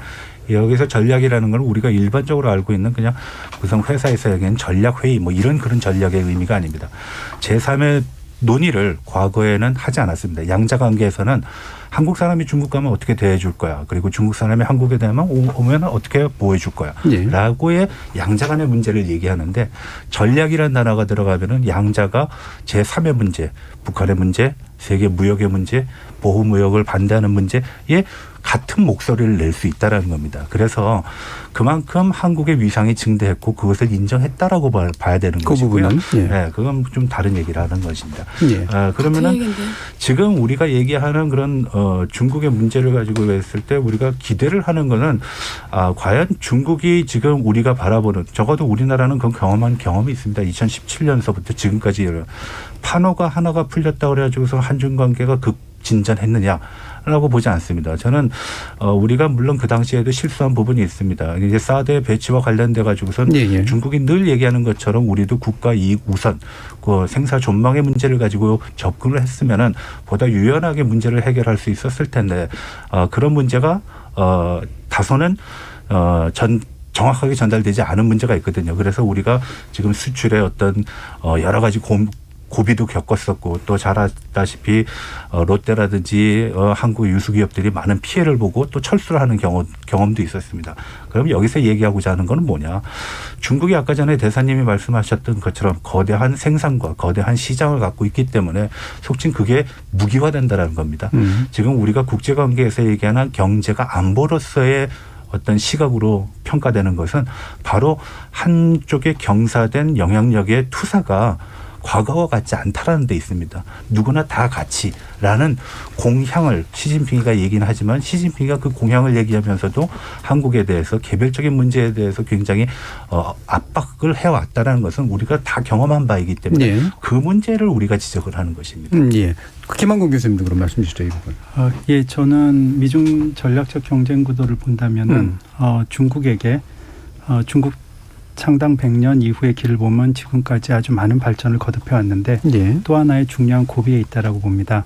Speaker 12: 여기서 전략이라는 건 우리가 일반적으로 알고 있는 그냥 무슨 회사에서 얘기하는 전략회의 뭐 이런 그런 전략의 의미가 아닙니다. 제3의 논의를 과거에는 하지 않았습니다. 양자 관계에서는 한국 사람이 중국 가면 어떻게 대해줄 거야. 그리고 중국 사람이 한국에 대하면 오면 어떻게 보호해줄 거야.
Speaker 3: 예.
Speaker 12: 라고의 양자 간의 문제를 얘기하는데 전략이라는 단어가 들어가면은 양자가 제3의 문제, 북한의 문제, 세계 무역의 문제, 보호무역을 반대하는 문제에 같은 목소리를 낼 수 있다라는 겁니다. 그래서 그만큼 한국의 위상이 증대했고 그것을 인정했다라고 봐야 되는 것이고요.
Speaker 3: 예.
Speaker 12: 네, 그건 좀 다른 얘기를 하는 것입니다.
Speaker 3: 예.
Speaker 12: 그러면은 지금 우리가 얘기하는 그런 중국의 문제를 가지고 했을 때 우리가 기대를 하는 거는 과연 중국이 지금 우리가 바라보는 적어도 우리나라는 그 경험한 경험이 있습니다. 2017년서부터 지금까지 판호가 하나가 풀렸다고 그래가지고서 한중 관계가 급진전했느냐라고 보지 않습니다. 저는 우리가 물론 그 당시에도 실수한 부분이 있습니다. 이제 사드 배치와 관련돼 가지고선 중국이 늘 얘기하는 것처럼 우리도 국가 이익 우선 그 생사 존망의 문제를 가지고 접근을 했으면은 보다 유연하게 문제를 해결할 수 있었을 텐데 그런 문제가 다소는 정확하게 전달되지 않은 문제가 있거든요. 그래서 우리가 지금 수출에 어떤 여러 가지 고비도 겪었었고 또 잘 아다시피 롯데라든지 한국 유수기업들이 많은 피해를 보고 또 철수를 하는 경험도 있었습니다. 그럼 여기서 얘기하고자 하는 건 뭐냐. 중국이 아까 전에 대사님이 말씀하셨던 것처럼 거대한 생산과 거대한 시장을 갖고 있기 때문에 속칭 그게 무기화된다는 겁니다. 지금 우리가 국제관계에서 얘기하는 경제가 안보로서의 어떤 시각으로 평가되는 것은 바로 한쪽에 경사된 영향력의 투사가 과거와 같지 않다라는 데 있습니다. 누구나 다 같이라는 공향을 시진핑이가 얘기는 하지만 시진핑이가 그 공향을 얘기하면서도 한국에 대해서 개별적인 문제에 대해서 굉장히 압박을 해왔다는 것은 우리가 다 경험한 바이기 때문에 그 문제를 우리가 지적을 하는 것입니다.
Speaker 3: 예. 김한국 교수님도 그런 말씀 주시죠, 이 부분.
Speaker 10: 예, 저는 미중 전략적 경쟁 구도를 본다면은 중국에게 중국 창당 100년 이후의 길을 보면 지금까지 아주 많은 발전을 거듭해 왔는데 또 하나의 중요한 고비에 있다라고 봅니다.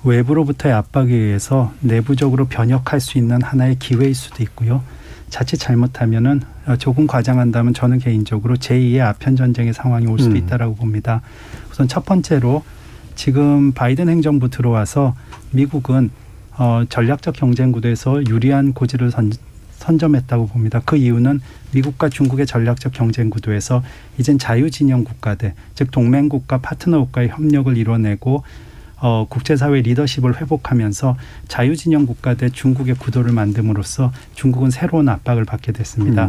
Speaker 10: 외부로부터의 압박에 의해서 내부적으로 변혁할 수 있는 하나의 기회일 수도 있고요. 자칫 잘못하면은 조금 과장한다면 저는 개인적으로 제2의 아편 전쟁의 상황이 올 수도 있다라고 봅니다. 우선 첫 번째로 지금 바이든 행정부 들어와서 미국은 전략적 경쟁 구도에서 유리한 고지를 선점했다고 봅니다. 그 이유는 미국과 중국의 전략적 경쟁 구도에서 이젠 자유진영 국가들, 즉 동맹국가, 파트너국가의 협력을 이뤄내고 국제사회 리더십을 회복하면서 자유진영 국가 대 중국의 구도를 만듦으로써 중국은 새로운 압박을 받게 됐습니다.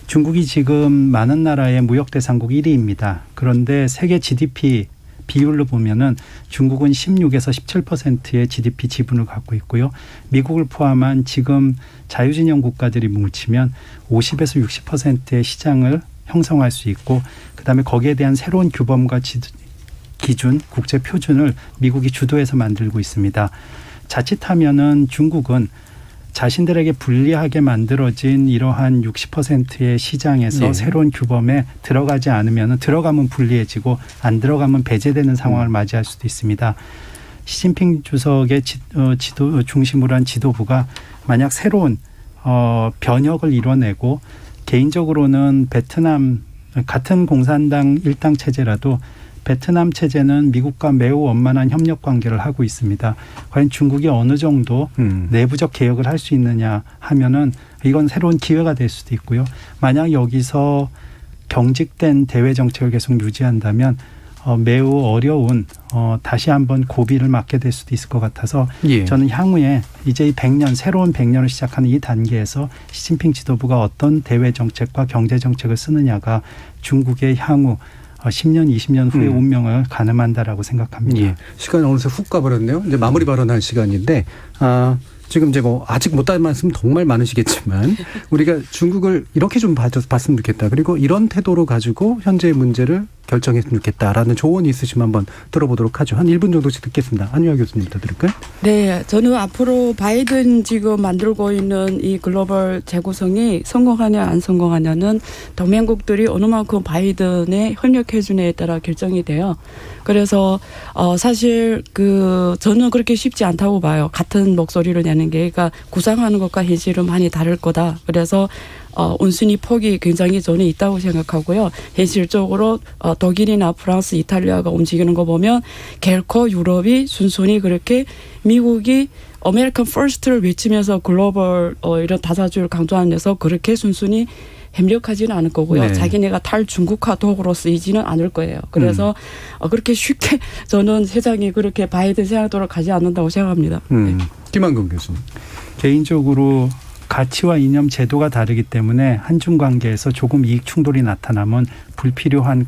Speaker 10: 중국이 지금 많은 나라의 무역대상국 1위입니다. 그런데 세계 GDP 비율로 보면은 중국은 16에서 17%의 GDP 지분을 갖고 있고요. 미국을 포함한 지금 자유진영 국가들이 뭉치면 50에서 60%의 시장을 형성할 수 있고 그다음에 거기에 대한 새로운 규범과 기준, 국제 표준을 미국이 주도해서 만들고 있습니다. 자칫하면은 중국은 자신들에게 불리하게 만들어진 이러한 60%의 시장에서 새로운 규범에 들어가지 않으면 들어가면 불리해지고 안 들어가면 배제되는 상황을 맞이할 수도 있습니다. 시진핑 주석의 중심으로 한 지도부가 만약 새로운 변혁을 이뤄내고 개인적으로는 베트남 같은 공산당 일당 체제라도 베트남 체제는 미국과 매우 원만한 협력 관계를 하고 있습니다. 과연 중국이 어느 정도 내부적 개혁을 할 수 있느냐 하면은 이건 새로운 기회가 될 수도 있고요. 만약 여기서 경직된 대외 정책을 계속 유지한다면 매우 어려운 다시 한번 고비를 맞게 될 수도 있을 것 같아서 저는 향후에 이제 이 100년 새로운 100년을 시작하는 이 단계에서 시진핑 지도부가 어떤 대외 정책과 경제 정책을 쓰느냐가 중국의 향후 10년, 20년 후의 운명을 가늠한다라고 생각합니다.
Speaker 3: 예. 시간이 어느새 훅 가버렸네요. 이제 마무리 발언할 시간인데, 지금 이제 뭐 아직 못할 말씀 정말 많으시겠지만 우리가 중국을 이렇게 좀 봤으면 좋겠다. 그리고 이런 태도로 가지고 현재의 문제를 결정했으면 좋겠다라는 조언이 있으시면 한번 들어보도록 하죠. 한 1분 정도씩 듣겠습니다. 안유아 교수님부터 들을까요?
Speaker 11: 네, 저는 앞으로 바이든 지금 만들고 있는 이 글로벌 재구성이 성공하냐 안 성공하냐는 동맹국들이 어느 만큼 바이든에 협력해주냐에 따라 결정이 돼요. 그래서 사실 저는 그렇게 쉽지 않다고 봐요. 같은 목소리를 내는 게, 그러니까 구상하는 것과 현실은 많이 다를 거다. 그래서 온순히 폭이 굉장히 저는 있다고 생각하고요. 현실적으로 독일이나 프랑스, 이탈리아가 움직이는 거 보면 결코 유럽이 순순히 그렇게 미국이 아메리칸 퍼스트를 외치면서 글로벌 이런 다자주의를 강조하는 데서 그렇게 순순히 협력하지는 않을 거고요.
Speaker 3: 네.
Speaker 11: 자기네가 탈중국화 도구로 쓰이지는 않을 거예요. 그래서 그렇게 쉽게 저는 세상이 그렇게 바이든 생각도로 가지 않는다고 생각합니다. 네.
Speaker 3: 김한근 교수님.
Speaker 10: 개인적으로 가치와 이념 제도가 다르기 때문에 한중 관계에서 조금 이익 충돌이 나타나면 불필요한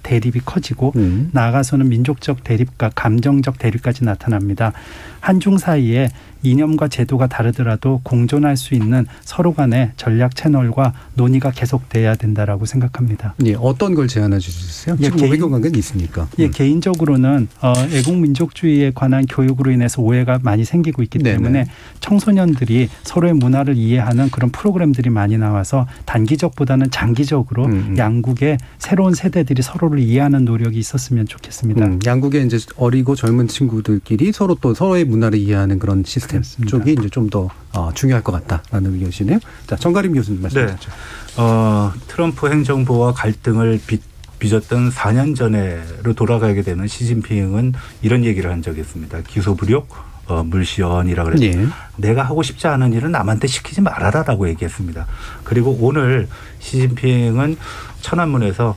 Speaker 10: 대립이 커지고 나아가서는 민족적 대립과 감정적 대립까지 나타납니다. 한중 사이에 이념과 제도가 다르더라도 공존할 수 있는 서로 간의 전략 채널과 논의가 계속돼야 된다라고 생각합니다.
Speaker 3: 예, 어떤 걸 제안해 주셨어요? 지금 외교 관계는 있으니까.
Speaker 10: 예, 개인적으로는 애국민족주의에 관한 교육으로 인해서 오해가 많이 생기고 있기 때문에 청소년들이 서로의 문화를 이해하는 그런 프로그램들이 많이 나와서 단기적보다는 장기적으로 양국의 새로운 세대들이 서로를 이해하는 노력이 있었으면 좋겠습니다.
Speaker 3: 양국의 이제 어리고 젊은 친구들끼리 서로 또 서로의 문화를 이해하는 그런 시스템 쪽이 이제 좀 더 중요할 것 같다라는 의견이시네요. 자, 정가림 교수님 말씀해 주시죠.
Speaker 12: 트럼프 행정부와 갈등을 빚었던 4년 전에로 돌아가게 되는 시진핑은 이런 얘기를 한 적이 있습니다. 기소불욕, 물시연이라 그래서 내가 하고 싶지 않은 일은 남한테 시키지 말아라라고 얘기했습니다. 그리고 오늘 시진핑은 천안문에서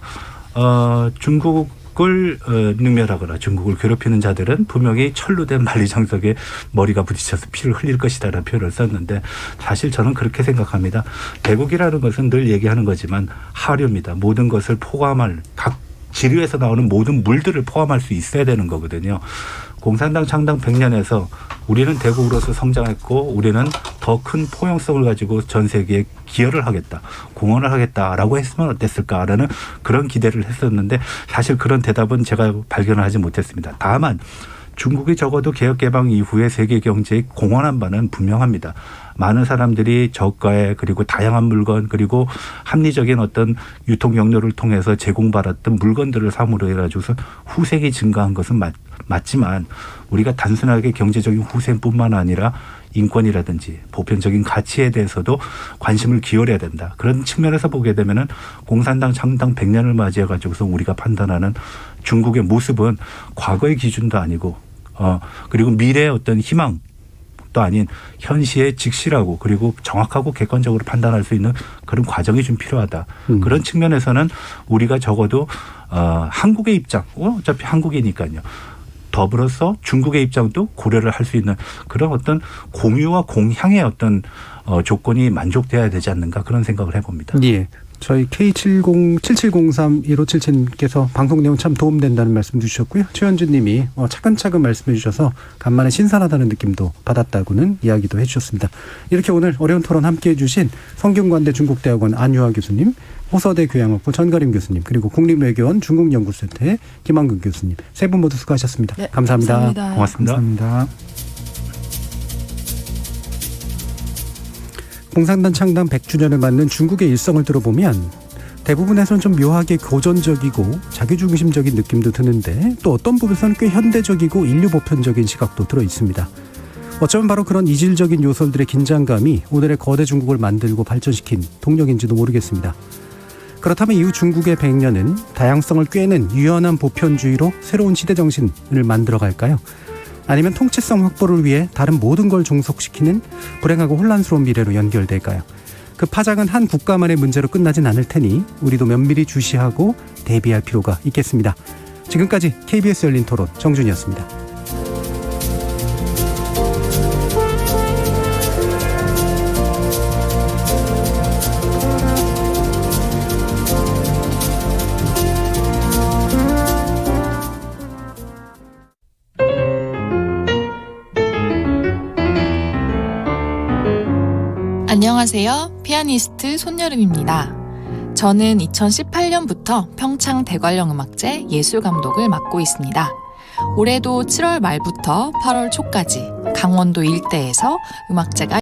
Speaker 12: 중국을 능멸하거나 중국을 괴롭히는 자들은 분명히 철로된 만리장석에 머리가 부딪혀서 피를 흘릴 것이다라는 표현을 썼는데, 사실 저는 그렇게 생각합니다. 대국이라는 것은 늘 얘기하는 거지만 하류입니다. 모든 것을 포함할, 각 지류에서 나오는 모든 물들을 포함할 수 있어야 되는 거거든요. 공산당 창당 100년에서 우리는 대국으로서 성장했고 우리는 더 큰 포용성을 가지고 전 세계에 기여를 하겠다, 공헌을 하겠다라고 했으면 어땠을까라는 그런 기대를 했었는데, 사실 그런 대답은 제가 발견을 하지 못했습니다. 다만 중국이 적어도 개혁개방 이후에 세계 경제에 공헌한 바는 분명합니다. 많은 사람들이 저가에 그리고 다양한 물건 그리고 합리적인 어떤 유통 경로를 통해서 제공받았던 물건들을 사므로 해가지고서 후생이 증가한 것은 맞지만 우리가 단순하게 경제적인 후생뿐만 아니라 인권이라든지 보편적인 가치에 대해서도 관심을 기울여야 된다. 그런 측면에서 보게 되면은 공산당 창당 100년을 맞이해 가지고서 우리가 판단하는 중국의 모습은 과거의 기준도 아니고 그리고 미래의 어떤 희망 또 아닌 현시의 직시라고 그리고 정확하고 객관적으로 판단할 수 있는 그런 과정이 좀 필요하다. 그런 측면에서는 우리가 적어도 한국의 입장, 어차피 한국이니까요. 더불어서 중국의 입장도 고려를 할 수 있는 그런 어떤 공유와 공향의 어떤 조건이 만족돼야 되지 않는가 그런 생각을 해봅니다.
Speaker 3: 예. 저희 K7077031577님께서 방송 내용 참 도움된다는 말씀 주셨고요. 최현준 님이 차근차근 말씀해 주셔서 간만에 신선하다는 느낌도 받았다고는 이야기도 해 주셨습니다. 이렇게 오늘 어려운 토론 함께해 주신 성균관대 중국대학원 안유아 교수님, 호서대 교양학부 전가림 교수님, 그리고 국립외교원 중국연구센터의 김한근 교수님, 세 분 모두 수고하셨습니다.
Speaker 11: 네,
Speaker 3: 감사합니다.
Speaker 11: 감사합니다.
Speaker 12: 고맙습니다.
Speaker 10: 감사합니다.
Speaker 3: 공산당 창당 100주년을 맞는 중국의 일성을 들어보면 대부분에서는 좀 묘하게 고전적이고 자기중심적인 느낌도 드는데, 또 어떤 부분에서는 꽤 현대적이고 인류보편적인 시각도 들어 있습니다. 어쩌면 바로 그런 이질적인 요소들의 긴장감이 오늘의 거대 중국을 만들고 발전시킨 동력인지도 모르겠습니다. 그렇다면 이후 중국의 100년은 다양성을 꿰는 유연한 보편주의로 새로운 시대정신을 만들어갈까요? 아니면 통치성 확보를 위해 다른 모든 걸 종속시키는 불행하고 혼란스러운 미래로 연결될까요? 그 파장은 한 국가만의 문제로 끝나진 않을 테니 우리도 면밀히 주시하고 대비할 필요가 있겠습니다. 지금까지 KBS 열린 토론 정준이었습니다.
Speaker 1: 안녕하세요. 피아니스트 손여름입니다. 저는 2018년부터 평창 대관령음악제 예술감독을 맡고 있습니다. 올해도 7월 말부터 8월 초까지 강원도 일대에서 음악제가